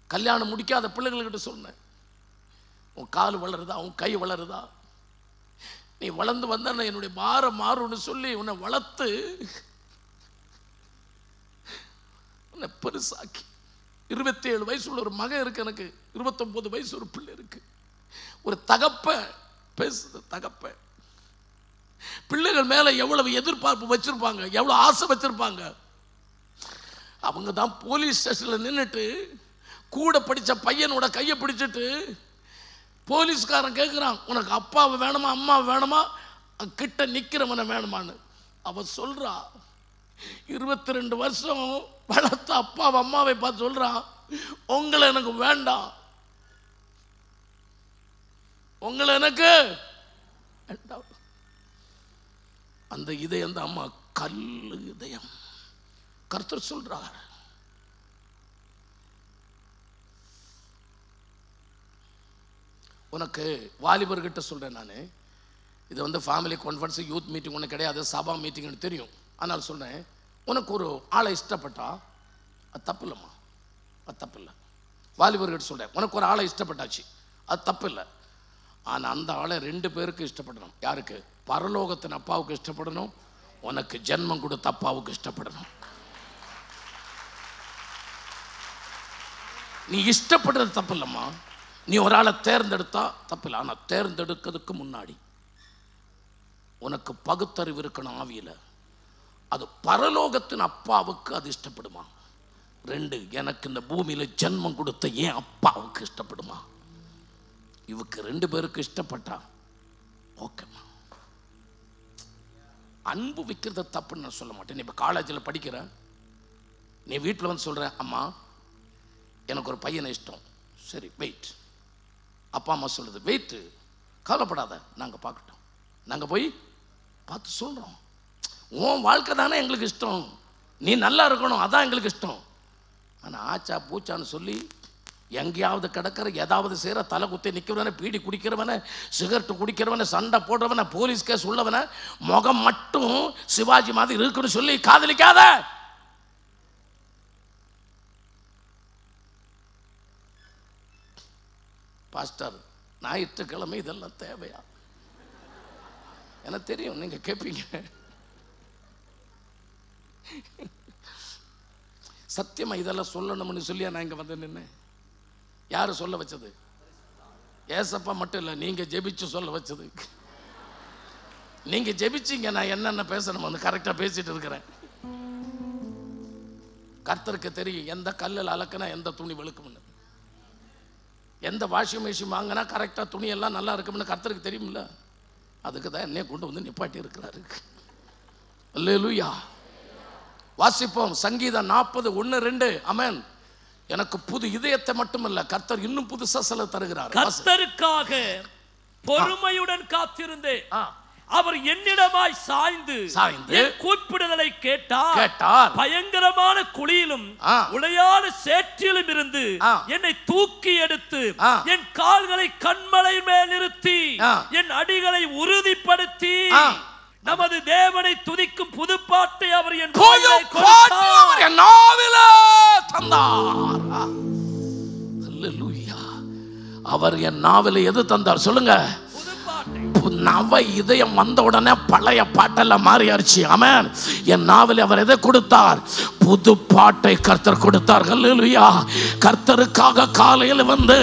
கல்யாணம் முடிக்காத பிள்ளைகள்கிட்ட சொல்றேன், உன் கால் வளருதா, உன் கை வளருதா? நீ வளர்ந்து வந்த என்னுடைய பாரம் மாறும்னு சொல்லி உன்னை வளர்த்து உன்னை பெருசாக்கி 27 வயசு உள்ள ஒரு மகன் இருக்கு, எனக்கு 29 வயசு ஒரு பிள்ளை இருக்கு. ஒரு தகப்ப பேசுது, தகப்ப பிள்ளைகள் மேல எவ்வளவு எதிர்பார்ப்பு வச்சிருப்பாங்க, எவ்வளவு ஆசை வச்சிருப்பாங்க. அவங்க தான் போலீஸ் ஸ்டேஷன்ல நின்றுட்டு கூட படிச்ச பையனோட கையை பிடிச்சிட்டு போலீஸ்காரன் கேட்குறான், உனக்கு அப்பாவை வேணுமா அம்மாவை வேணுமா, கிட்ட நிற்கிறவனை வேணுமான்னு. அவன் சொல்றா, 22 வருஷம் வளர்த்த அப்பாவை அம்மாவை பார்த்து சொல்றான், உங்களை எனக்கு வேண்டாம், உங்களை எனக்கு வேண்டாம். அந்த இதயம் தான் அம்மா கல்லு இதயம். கர்த்தர் சொல்றார், உனக்கு வாலிபர்கிட்ட சொல்கிறேன் நான், இது வந்து ஃபேமிலி கான்ஃபரன்ஸ், யூத் மீட்டிங் ஒன்று கிடையாது, சபா மீட்டிங்னு தெரியும். ஆனால் சொல்கிறேன், உனக்கு ஒரு ஆளை இஷ்டப்பட்டா அது தப்பு இல்லைம்மா, அது தப்பு இல்லை. வாலிபர்கிட்ட சொல்கிறேன், உனக்கு ஒரு ஆளை இஷ்டப்பட்டாச்சு, அது தப்பு இல்லை. ஆனால் அந்த ஆளை 2 பேருக்கு இஷ்டப்படணும். யாருக்கு? பரலோகத்தின் அப்பாவுக்கு இஷ்டப்படணும், உனக்கு ஜென்மம் கொடுத்த அப்பாவுக்கு இஷ்டப்படணும். நீ இஷ்டப்படுறது தப்பு இல்லைம்மா, நீ ஒரு ஆளை தேர்ந்தெடுத்தா தப்பில்லை. ஆனால் தேர்ந்தெடுக்கிறதுக்கு முன்னாடி உனக்கு பகுத்தறிவு இருக்கணும் ஆவியில். அது பரலோகத்தின் அப்பாவுக்கு அது இஷ்டப்படுமா? 2, எனக்கு இந்த பூமியில் ஜென்மம் கொடுத்த ஏன் அப்பாவுக்கு இஷ்டப்படுமா? இவருக்கு 2 பேருக்கு இஷ்டப்பட்டா ஓகேம்மா. அன்பு வைக்கிறது தப்புன்னு நான் சொல்ல மாட்டேன். நீ இப்போ காலேஜில் படிக்கிற, நீ வீட்டில் வந்து சொல்கிற, அம்மா எனக்கு ஒரு பையனை இஷ்டம், சரி வெயிட். அப்பா அம்மா சொல்றது வெயிட், கவலைப்படாத, நாங்கள் பார்க்கட்டும், நாங்கள் போய் பார்த்து சொல்கிறோம். உன் வாழ்க்கை தானே எங்களுக்கு இஷ்டம், நீ நல்லா இருக்கணும், அதான் எங்களுக்கு இஷ்டம். ஆனால் ஆச்சா பூச்சான்னு சொல்லி எங்கேயாவது கிடக்கிற ஏதாவது செய்கிற, தலை குத்தி நிற்கிறவன, பீடி குடிக்கிறவன, சிகரெட்டு குடிக்கிறவன, சண்டை போடுறவன, போலீஸ் கேஸ் உள்ளவன, முகம் மட்டும் சிவாஜி மாதிரி இருக்குன்னு சொல்லி காதலிக்காத. பாஸ்டர், ஞாயிற்றுக்கிழமை இதெல்லாம் தேவையா? எனக்கு தெரியும் நீங்க கேட்பீங்க. சத்தியமா இதெல்லாம் சொல்லணும்னு சொல்லியா நான் இங்க வந்து நின்னேன்? யாரு சொல்ல வச்சது? ஏசப்பா மட்டும் இல்லை, நீங்க ஜெபிச்சு சொல்ல வச்சது. நீங்க ஜெபிச்சீங்க, நான் என்னென்ன பேசணும் வந்து கரெக்டா பேசிட்டு இருக்கிறேன். கர்த்தருக்கு தெரியும் எந்த கல்லில் அலக்கினா எந்த துணி வெளுக்கும்னு, எந்த வாஷிங் மிஷின் வாங்கினா கரெக்டா துணி எல்லாம் நல்லா இருக்கும்னு கர்த்தருக்கு தெரியுமில்ல. அதுக்கு தான் என்னைய கொண்டு வந்து நிப்பாட்டி இருக்கிறாரு. அல்லேலூயா. வாசிப்போம் சங்கீதம் 40:1-2. ஆமென். எனக்கு புது இதயத்தை மட்டுமல்ல, கர்த்தர் இன்னும் புதுசா சில தருகிறார். கர்த்தருக்காக பொறுமையுடன் காத்திருந்தேன். அவர் என்னிடமாய் சாய்ந்து என் கூப்பிடுதலை கேட்டார். பயங்கரமான குழியிலும் உளையான சேற்றிலும் இருந்து என்னை தூக்கி எடுத்து என் கால்களை கன்மலை மேல் நிறுத்தி என் அடிகளை உறுதிப்படுத்தி நமது தேவனை துதிக்கும் புதுப்பாட்டை அவர் என் நாவிலே தந்தார். அல்லேலூயா. அவர் என் நாவிலே எது தந்தார் சொல்லுங்க? நவ இதயம் வந்த உடனே பழைய பாட்டெல்லாம் மாறியாச்சு. ஆமென். என் நாவில் அவர் எதை கொடுத்தார்? புது பாட்டை கர்த்தர் கொடுத்தார். அல்லேலூயா. கர்த்தருக்காக காலையில் வந்து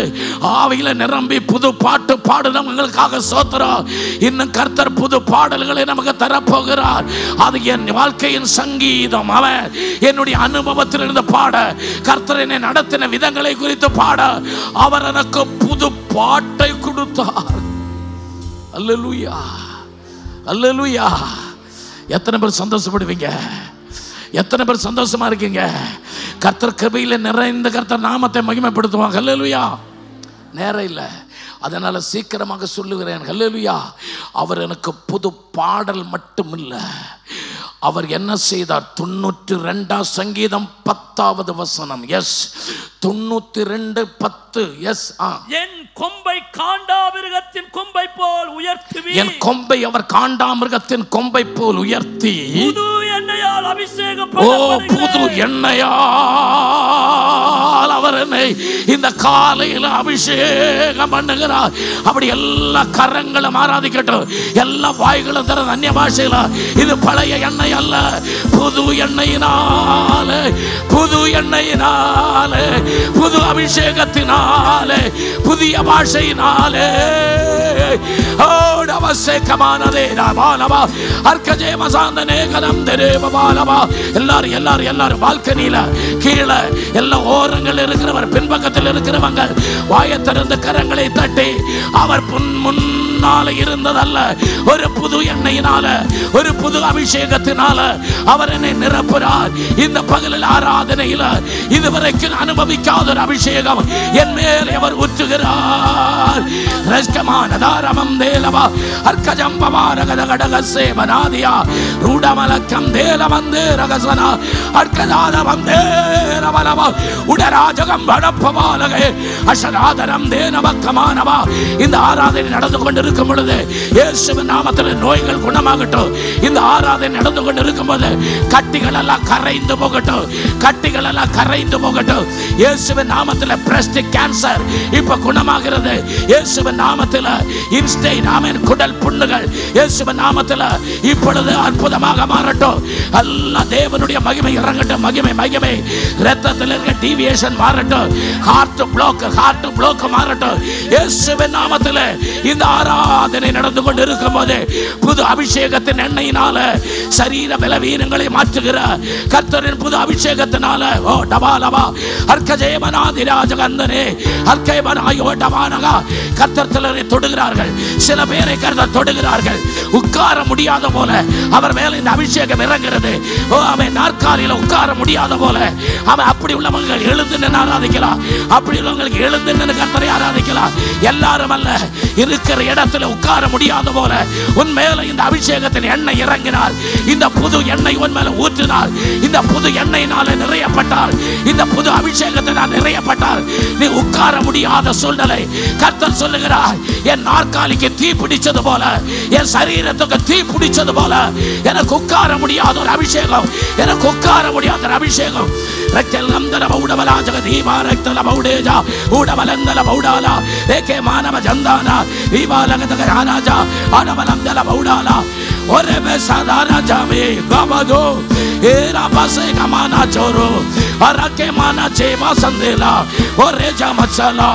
ஆவியில நிரம்பி புது பாட்டு பாடுனவங்களுக்காக ஸ்தோத்திரம். இன்னும் கர்த்தர் புது பாடல்களை நமக்கு தரப்போகிறார். அது என் வாழ்க்கையின் சங்கீதம். அவன் என்னுடைய அனுபவத்தில் இருந்து பாட, கர்த்தர் என்னை நடத்தின விதங்களை குறித்து பாட அவர் எனக்கு புது பாட்டை கொடுத்தார். அல்லேலூயா. அல்லேலூயா. எத்தனை பேர் சந்தோஷப்படுவீங்க? எத்தனை பேர் சந்தோஷமா இருக்கீங்க? கர்த்தர் கிருபையில நிறைந்த கர்த்தர் நாமத்தை மகிமைப்படுத்துவாங்க. அல்லேலூயா. நேரம் இல்லை, அதனால சீக்கிரமாக சொல்லுகிறேன். அல்லேலூயா. அவர் எனக்கு புது பாடல் மட்டும் இல்லை, அவர் என்ன செய்தார்? 92 சங்கீதம் 10வது வசனம். எஸ், 92:10. எஸ். என் கொம்பை காண்டாமிருகத்தின் கொம்பை போல் உயர்த்தி, என் கொம்பை அவர் காண்டாமிருகத்தின் கொம்பை போல் உயர்த்தி புது எண்ணெயால் அபிஷேகம் புது எண்ணெயால் அவர் என்னை இந்த காலையில் அபிஷேகம் பண்ணுகிறார். அப்படி எல்லா கரங்களும் ஆராதிக்கட்டும், எல்லா வாய்களும் தர அந்நிய பாஷையில. இது பழைய எண்ணெய் அல்ல, புது எண்ணெயினாலே, புது எண்ணெயினாலே, புது அபிஷேகத்தினாலே, புதிய பாஷையினாலே. எல்லாரும் பால்கனியில கீழே எல்லா ஓரங்கள் இருக்கிறவர், பின்பக்கத்தில் இருக்கிறவங்க வாயை திறந்து கரங்களை தட்டி, அவர் முன்னால இருந்ததல்ல, ஒரு புது எண்ணெயினால, ஒரு புது அபிஷேகத்தினால அவர் என்னை நிரப்புறார். இந்த பகலில் ஆராதனையில இதுவரைக்கும் அனுபவிக்காத ஒரு அபிஷேகம் என் மேல் அவர் ஊற்றுகிறார். ரஸ்கமானதாரமம் தேலவா அர்க்கஜம்பவாரகதகடகசே மனாதியா ரூடமலக்கம் தேலவந்தே ரகசனா அர்க்கதாதமம் தேரவலவா உடராஜகம் வடப்பவாலகே அஷராதரம் தேனவக்கமானவா. இந்த ஆராதனை நடந்து கொண்டிருக்கும் பொழுது இயேசுவின் நாமத்தில் நோய்கள் குணமாகட்டும். இந்த ஆராதனை நடந்து கொண்டிருக்கும் போது கட்டிகள் எல்லாம் கரைந்து போகட்டும், கட்டிகள் எல்லாம் கரைந்து போகட்டும். இயேசுவின் நாமத்தில் பிரஸ்ட் கேன்சர் இப்ப குணமாகிறது. இயேசுவின் நாமத்தில் இன்ஸ்டைன் ஆமென் குடல் புண்ணுகள் இயேசுவின் நாமத்தில் இப்பொழுது அற்புதமாக மாறட்டும். எல்லா தேவனுடைய மகிமை இறங்கட்டும். மகிமை மகிமை. இரத்தத்தில் இருக்க டீவியேஷன் மாறட்டும். ஹார்ட் பிளாக் மாறட்டும். இயேசுவின் நாமத்தில் இந்த ஆராதனை நடந்து கொண்டு இருக்கும் போது புது அபிஷேகத்தின் எண்ணெயினால சரீர பலவீனங்களை மாற்றுகிற கர்த்தரின் புது அபிஷேகத்தினால ஓ டபாலவா அர்க்கஜேமனாதிராஜகந்தனே அர்க்கைமனாயோ டபானகா கர்த்தர் சிலரை தொடுகிறார்கள். சில பேரை கர்த்தர் தொடுகிறார்கள். உட்கார முடியாத போல அவர் மேல இந்த அபிஷேகம் இறங்குகிறது. ஓ அவன் நாற்காலியில உட்கார முடியாத போல அவன் அப்படி உள்ளவங்க எழுந்து நின்று ஆராதிக்கலாம். அப்படி உள்ளவங்களுக்கு எழுந்து நின்று கர்த்தரை ஆராதிக்கலாம். எல்லாரும் அல்ல, இருக்கிற இடத்துல உட்கார முடியாத போல உன் மேல இந்த அபிஷேகத்தின் எண்ணெய் இறங்கினார். இந்த புது எண்ணெய் உன் மேல ஊற்றினார். இந்த புது எண்ணெயினால நிறையப்பட்டார். இந்த புது அபிஷேகத்தினால் நிறையப்பட்டார். நீ உட்கார முடியாத சூழ்நிலை கர்த்தர் சொல்லுகிறார், என் நாற்காலிக்கு தீ பிடிச்சது போல, என் சரீரத்துக்கு தீ பிடிச்சது போல எனக்கு உட்கார முடியாத ஒரு அபிஷேகம், எனக்கு உட்கார முடியாத ஒரு அபிஷேகம். ரக்தலந்தல பௌடவலா ஜகதீமா ரக்தல பௌடேஜா ஊடவலந்தல பௌடாலா ஏகே மானவ ஜந்தானா விவாலகதக ராஜா ஆனவலந்தல பௌடாலா ஒரே மேசாதானா ஜாமே கமதோ ஏரா பாசே கமானா சோரோ அரகே மானா சேவா சந்தேலா ஒரே ஜாமச்சலா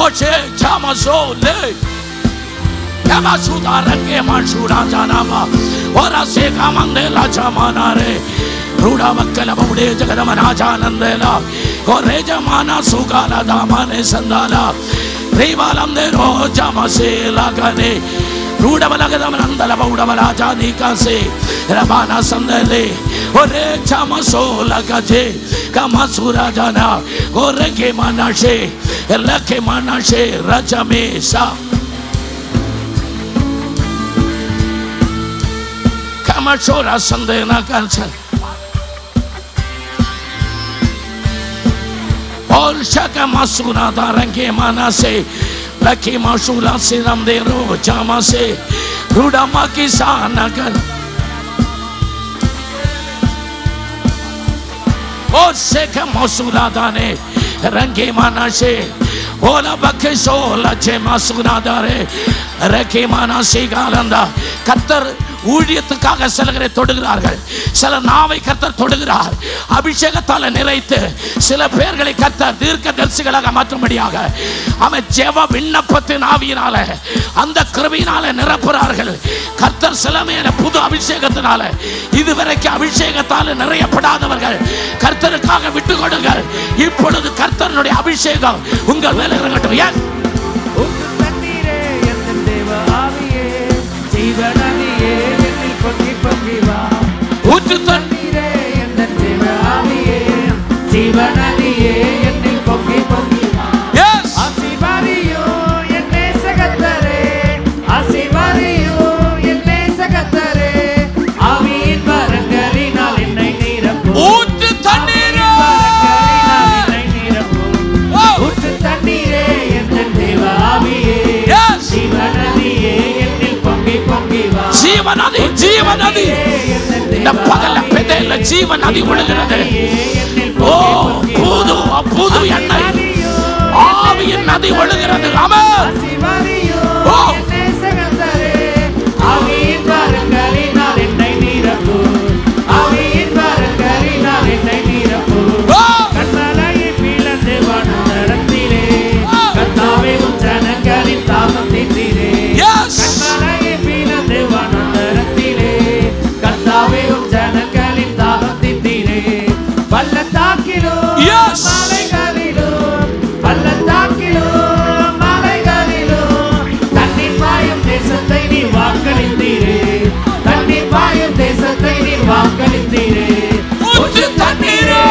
ஓச்சே ஜாமசோலே Yamasuda Range Manshura Janama, Ora Seka Mandela Chamanare, Ruda Makala Bude Jagadamanaja Nandela, Koreja Mana Sugala Damane Sandala, Rivalandero Jamase Lagane, Ruda Balagadamandala Buda Balaja Nikase, Rabana Sandale, Ore Chamaso Lagaje, Kamasura Jana, Oreke Manashe, Elake Manashe, Rajamesa. Kamachora Sandena Cancer. All Shaka Masuna Daranke Manase, Laki Mashula Sinamdero, Jamase, Rudamaki Sanagan. All Shaka Masuna Dane, Ranke Manase, Ola Bakeso, La Chemasuna Dare, Reke Manase Galanda, Katar. ஊழியத்துக்காக சிலரை தொடுகிறார்கள் சில நாவை கர்த்தர் தொடுகிறார் அபிஷேகத்தால நிறைத்து சில பேர்களை கர்த்தர் தீர்க்கதரிசிகளாக மாற்றும்படியாக அவன் ஜெப விண்ணப்பத்தின் ஆவியினால அந்த கிருபையினால நிரப்புறார்கள் கர்த்தர் சில மேல புது அபிஷேகத்தினால இதுவரைக்கும் அபிஷேகத்தால நிறையப்படாதவர்கள் கர்த்தருக்காக விட்டு கொடுங்கள் இப்பொழுது கர்த்தருடைய அபிஷேகம் உங்கள் மேல இறங்கட்டும் ஏன் தண்ணீரே என் தேவ ஆவியே ஜீவநதியே என்னில் பொங்கி பொங்கி வா ஊற்று தண்ணீரே என் தேவ ஆவியே ஜீவநதியே என்னில் பொங்கி பொங்கி வா ஆசீர்வாதியோ என் நேசகர்த்தரே ஆசீர்வாதியோ என் நேசகர்த்தரே ஆவியின் வரங்களினால் என்னை நிரப்பும் ஊற்று தண்ணீரே என்னை நிரப்பும் ஊற்று தண்ணீரே என் தேவ ஆவியே ஜீவநதியே என்னில் பொங்கி பொங்கி வா ஜீவநதி ஜீவநதி இந்த பகல்ல பெதேல ஜீவநதி ஒழுகிறது ஓ புது புது எண்ணெய் ஆவியின் நதி ஒழுகிறது ஆமென் ஆசீர்வாதியோ ஓ நேசகர்த்தரே ஆவியின் வரங்களினால் என்னை நிரப்பும் ஆவியின் வரங்களினால் என்னை நிரப்பும் கட்டளையை பிளந்து வானத்திலே கர்த்தாவே உம் ஜனங்களின் தாகம் தீர்த்தீரே கட்டளையை பிளந்து வானத்திலே கர்த்தாவே உம் ஜனங்களின் தாகம் தீர்த்தீரே பள்ளத்தாக்கிலும் மலைகளிலும் பள்ளத்தாக்கிலும் மலைகளிலும் தண்ணீர் பாயும் தேசத்தை நீர் வாக்களித்தீரே தண்ணீர் பாயும் தேசத்தை நீர் வாக்களித்தீரே ஊற்று தண்ணீரே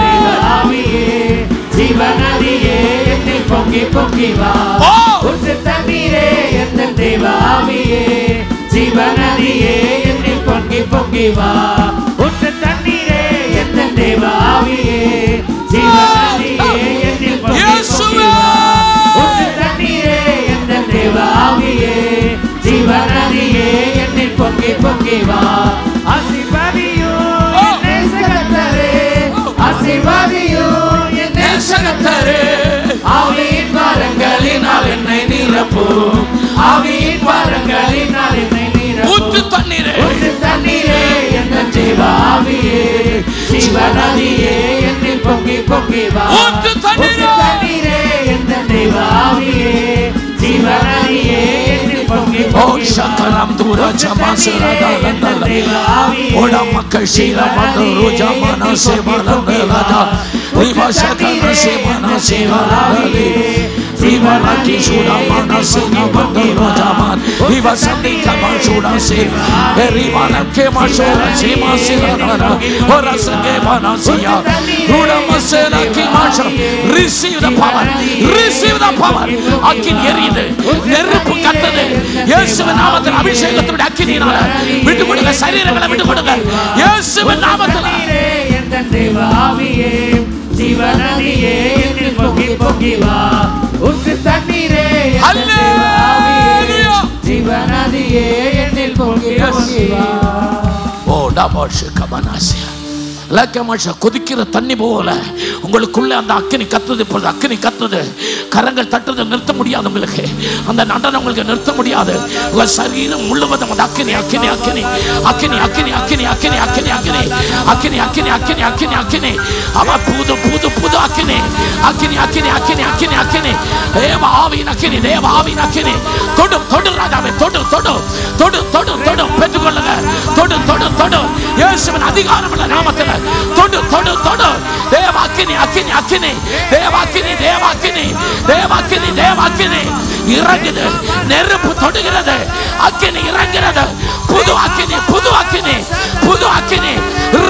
தேவ ஆவியே ஜீவநதியே என்னில் பொங்கி பொங்கி வா ஊற்று தண்ணீரே என் தேவ ஆவியே ஜீவநதியே என்னில் பொங்கி பொங்கி வா ஊற்று தண்ணீரே என் தேவ ஆவியே ஜீவநதியே என்னில் பொங்கி பொங்கி வா ஊற்று தண்ணீரே என் தேவ ஆவியே ஜீவநதியே என்னில் பொங்கி பொங்கி வா ஆசீர்வாதியோ என் நேசகர்த்தரே ஆசீர்வாதியோ என் நேசகர்த்தரே ஆவியின் வரங்களினால் என்னை நிரப்பும் ஆவியின் வரங்களினால் என்னை நிரப்பும் ஊற்று தண்ணீரே ஊற்று தண்ணீரே என் ஜீவ ஆவியே ஜீவநதியே என்னில் பொங்கி பொங்கி வா ஊற்று தண்ணீரே தண்ணீரே என் ஜீவ ஆவியே ஜீவநதியே என்னில் பொங்கி பொங்கி வா சக்கரம் தூர ஜமாசரா தலந்தல ஓட மக்கள் ஷீரமந்து ரோஜமன சேவலந்தலதா ரிவா சக்கர சேவன சேவலதலி ரிவா லக்கி சூடா மன சேவலந்த ரோஜமன் ரிவா சந்தி கமன் சூடா சே ரிவா லக்கே மஷோரா சேமாசிரதரா ஓர சங்கே மனசியா ருட மசேல கி மஷ receive the power அக்கினி எரியுது நெருப்பு கத்துது இயேசுவின் நாமத்தில் அபிஷேகத்துடைய அக்கினியினால விட்டு கொடுங்க சரீரங்களை விட்டு கொடுங்க இயேசுவின் நாமத்தில் என் தேவ ஆவியே ஜீவநதியே என்னில் பொங்கி பொங்கி வா ஊற்று தண்ணீரே என் தேவ ஆவியே ஜீவநதியே என்னில் பொங்கி பொங்கி வா ஓ டபோஷ் கமனாசியா கொதிக்கிற தண்ணி போல உங்களுக்குள்ள அந்த அக்கினி கத்துது. இப்பொழுது அக்கினி கத்துது. கரங்கள் தட்டுறது நிறுத்த முடியாது. உங்களுக்கு அந்த நடனம் உங்களுக்கு நிறுத்த முடியாது. உங்கள் சரீரம் முழுவதும் அந்த அக்கினி அக்கினி அக்கினி அக்கினி அக்கினி அக்கினி அக்கினி அக்கினி அக்கினி அக்கினி அக்கினி அக்கினி அக்கினி அக்கினி அவ புது புது புது அக்கினி அக்கினி அக்கினி அக்கினி அக்கினி அக்கினி தேவ ஆவியின் அக்கினி தேவ ஆவியின் அக்கினி தொடு தொடு ராஜாவே தொடு தொடு தொடு தொடு தொடு பெற்றுக்கொள்ளுங்க. தொடு தொடு தொடு இயேசுவின் அதிகாரமுள்ள நாமத்தில் தொடு தொடு தொடு தேவ அக்கினி அக்கினி அக்கினி தேவ அக்கினி தேவ அக்கினி தேவ அக்கினி தேவ அக்கினி இறங்குது. நெருப்பு தொடுகிறது. அக்கினி இறங்குகிறது. புது அக்கினி புது அக்கினி புது அக்கினி.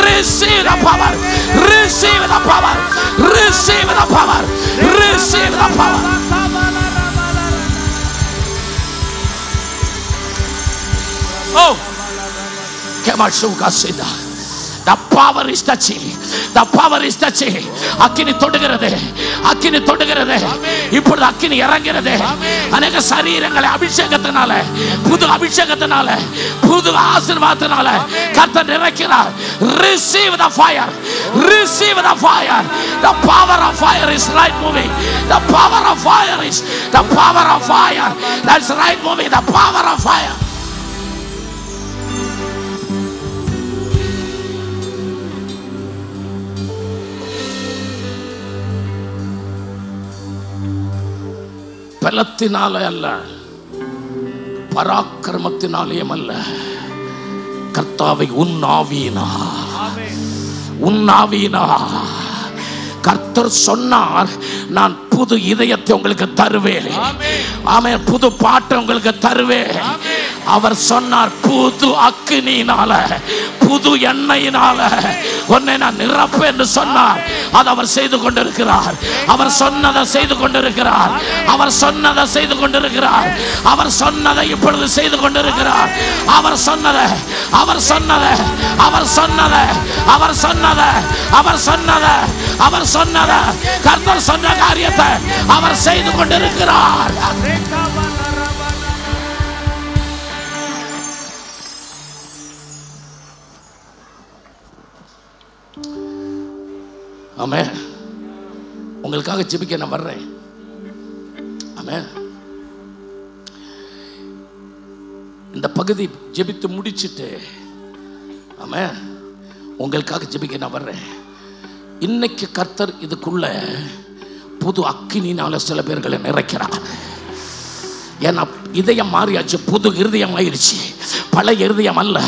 receive the power, receive the power, receive the power, receive the power. Oh, kemashuka sida. The power is touching. The power is touching. அக்கினி தொடுகிறது. அக்கினி தொடுகிறது. இப்பொழுது அக்கினி இறங்குகிறது. அநேக சரீரங்களை அபிஷேகத்தினால புது அபிஷேகத்தினால புது ஆசீர்வாதத்தினால கர்த்தர் நிறைக்கிறார். Receive the fire. Receive the fire. The power of fire is right moving. The power of fire is the power of fire. That's right moving. The power of fire. பலத்தினாலே அல்ல, பராக்கிரமத்தினாலேயும் அல்ல, கர்த்தாவை உன் ஆவியினார். கர்த்தர் சொன்னார், நான் புது இதயத்தை உங்களுக்கு தருவேன். ஆமென். புது பாட்டை உங்களுக்கு தருவேன். அவர் சொன்னார், புது அக்கினியினால புது எண்ணெயினால உன்னை நான் நிரப்பேன் என்று சொன்னார். அது அவர் செய்து கொண்டிருக்கிறார். அவர் சொன்னதை செய்து கொண்டிருக்கிறார். அவர் சொன்னதை செய்து கொண்டிருக்கிறார். அவர் சொன்னதை இப்பொழுது செய்து கொண்டிருக்கிறார். அவர் சொன்னதை அவர் சொன்னதை அவர் சொன்னதை அவர் சொன்னதை அவர் சொன்னதை அவர் சொன்னதை கர்த்தர் சொன்ன காரியத்தை அவர் செய்து கொண்டிருக்கிறார். ஆமென். உங்களுக்காக ஜெபிக்க நான் வர்றேன். ஆமென். இந்த பகுதி ஜெபித்து முடிச்சிட்டு ஆமென் உங்களுக்காக ஜெபிக்க நான் வர்றேன். இன்னைக்கு கர்த்தர் இதுக்குள்ள புது அக்கினினால சில பேர்களை நிறைக்கிறார். ஏன்னா இதயம் மாறியாச்சு, புது இருதயம் ஆயிடுச்சு, பழைய இருதயம் அல்ல.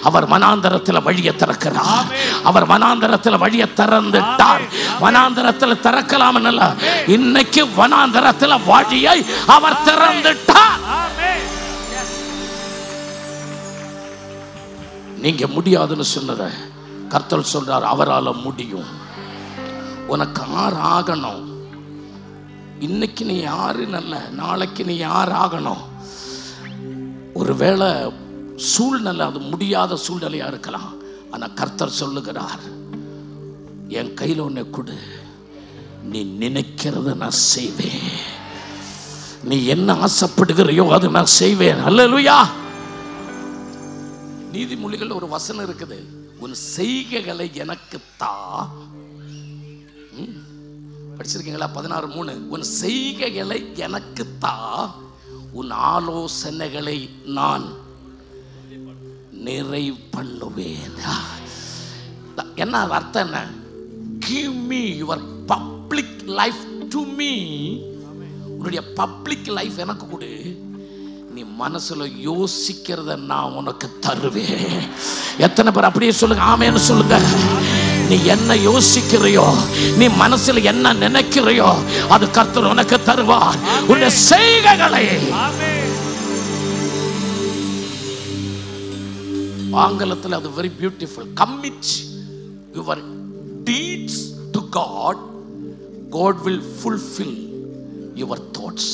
அவர் வனாந்தரத்தில் வழியை திறக்கிறார். அவர் வனாந்தரத்தில் வழியை திறந்துட்டார். வனாந்தரத்தில் திறக்கலாம் அல்ல, இன்னைக்கு வனாந்தரத்தில் வழியை அவர் திறந்துட்டார். நீங்க முடியாதுன்னு சொன்னதை கர்த்தர் சொல்றார், அவரால் முடியும். உனக்கு யார் ஆகணும்? இன்னைக்கு நீ யாரு நல்ல, நாளைக்கு நீ யார் ஆகணும்? ஒருவேளை சூழ்நிலை அது முடியாத சூழ்நிலையா இருக்கலாம். ஆனா கர்த்தர் சொல்லுகிறார், என் கையில் ஒன்னை கொடு, நீ நினைக்கிறத நான் செய்வேன். நீ என்ன ஆசைப்படுகிறையோ அது நான் செய்வேன். அல்லேலூயா. நீதிமொழிகள் ஒரு வசனம் இருக்குது, உன் செய்கைகளை எனக்கு தா. படிச்சிருக்கீங்களா? 16:3. உன் செய்கைகளை எனக்கு தா, உன் ஆலோசனைகளை நான் நிறைவு பண்ணுவேன். என்ன அர்த்தம்? என்ன? Give me your public life to me. உன்னுடைய பப்ளிக் லைஃப் எனக்கு கொடு. நீ மனசுல யோசிக்கிறத நான் உனக்கு தருவேன். எத்தனை பேர் அப்படியே சொல்லுங்க, ஆமென்னு சொல்லுங்க. நீ என்ன யோசிக்கிறையோ, நீ மனசுல என்ன நினைக்கிறையோ அது கர்த்தர் உனக்கு தருவார். உன்னுடைய செய்கைகளை, ஆங்கிலத்தில் அது very beautiful, commit your deeds to God, God will fulfill your thoughts.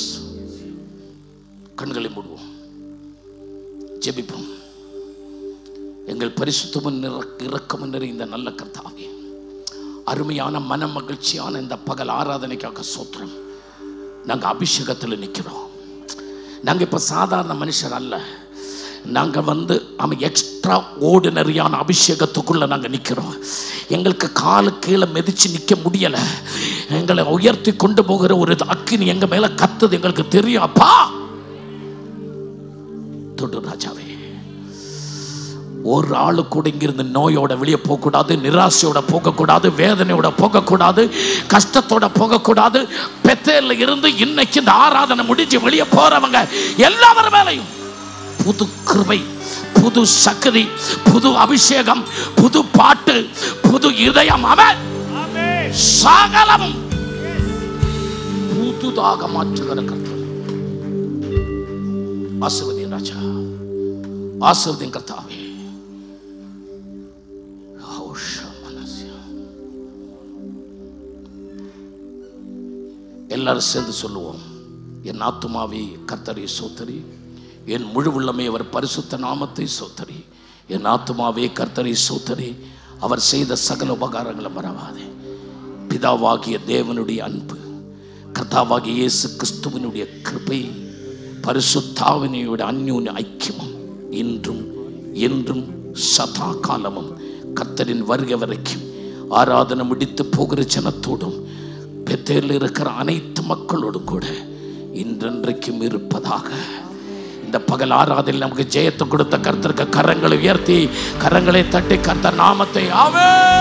கண்களை மூடுவோம், ஜெபிப்போம். எங்கள் பரிசுத்தமும் இரக்கமும் நிறைந்த நல்ல கர்த்தாவே, அருமையான மன மகிழ்ச்சியான இந்த பகல் ஆராதனைக்காக ஸ்தோத்திரம். நாங்கள் அபிஷேகத்தில் நிற்கிறோம். நாங்கள் இப்போ சாதாரண மனுஷர் அல்ல, நாங்கள் எக்ஸ்ட்ரா ஆர்டினரியான அபிஷேகத்துக்குள்ள நாங்கள் நிற்கிறோம். எங்களுக்கு காலு கீழே மிதிச்சு நிற்க முடியலை. எங்களை உயர்த்தி கொண்டு போகிற ஒரு அக்கினி எங்க மேல கத்துது, எங்களுக்கு தெரியும் அப்பா. தொடு ராஜாவே. ஒரு ஆளு கூட இங்கிருந்து நோயோட வெளியே போகக்கூடாது, நிராசையோட போகக்கூடாது, வேதனையோட போகக்கூடாது, கஷ்டத்தோட போகக்கூடாது. பெத்தேல்ல இருந்து இன்னைக்கு இந்த ஆராதனை முடிஞ்சு வெளியே போறவங்க எல்லாரும் மேலையும் புது கிருபை, புது சக்தி, புது அபிஷேகம், புது பாட்டு, புது இதயம், அவன் சகலமும் புதுதாக மாற்றுகிற கர்த்தர். ஆசீர்வதியும் ராஜா, ஆசீர்வதியும் கர்த்தாவே. எல்லாரும் சேர்ந்து சொல்லுவோம். என் ஆத்துமாவே கர்த்தரை சோத்தரி, என் முழு உள்ளமே அவர் பரிசுத்த நாமத்தை சோத்தரி. என் ஆத்துமாவே கர்த்தரை சோத்தரி, அவர் செய்த சகல உபகாரங்களை மறவாதே. பிதாவாகிய தேவனுடைய அன்பு, கர்த்தாவாகிய இயேசு கிறிஸ்துவினுடைய கிருபை, பரிசுத்தாவினுடைய அந்யோன்ய ஐக்கியமும் இன்றும் என்றும் சதா காலமும் கர்த்தரின் வருகை வரைக்கும் ஆராதனை முடித்து போகிற ஜனத்தோடும் பெத்தேலில் இருக்கிற அனைத்து மக்களோடும் கூட இன்றென்றைக்கும் இருப்பதாக. இந்த பகல் ஆராதனையில் நமக்கு ஜெயத்தை கொடுத்த கர்த்தருக்கு கரங்களை உயர்த்தி கரங்களை தட்டி கர்த்தர் நாமத்தை ஆமென்.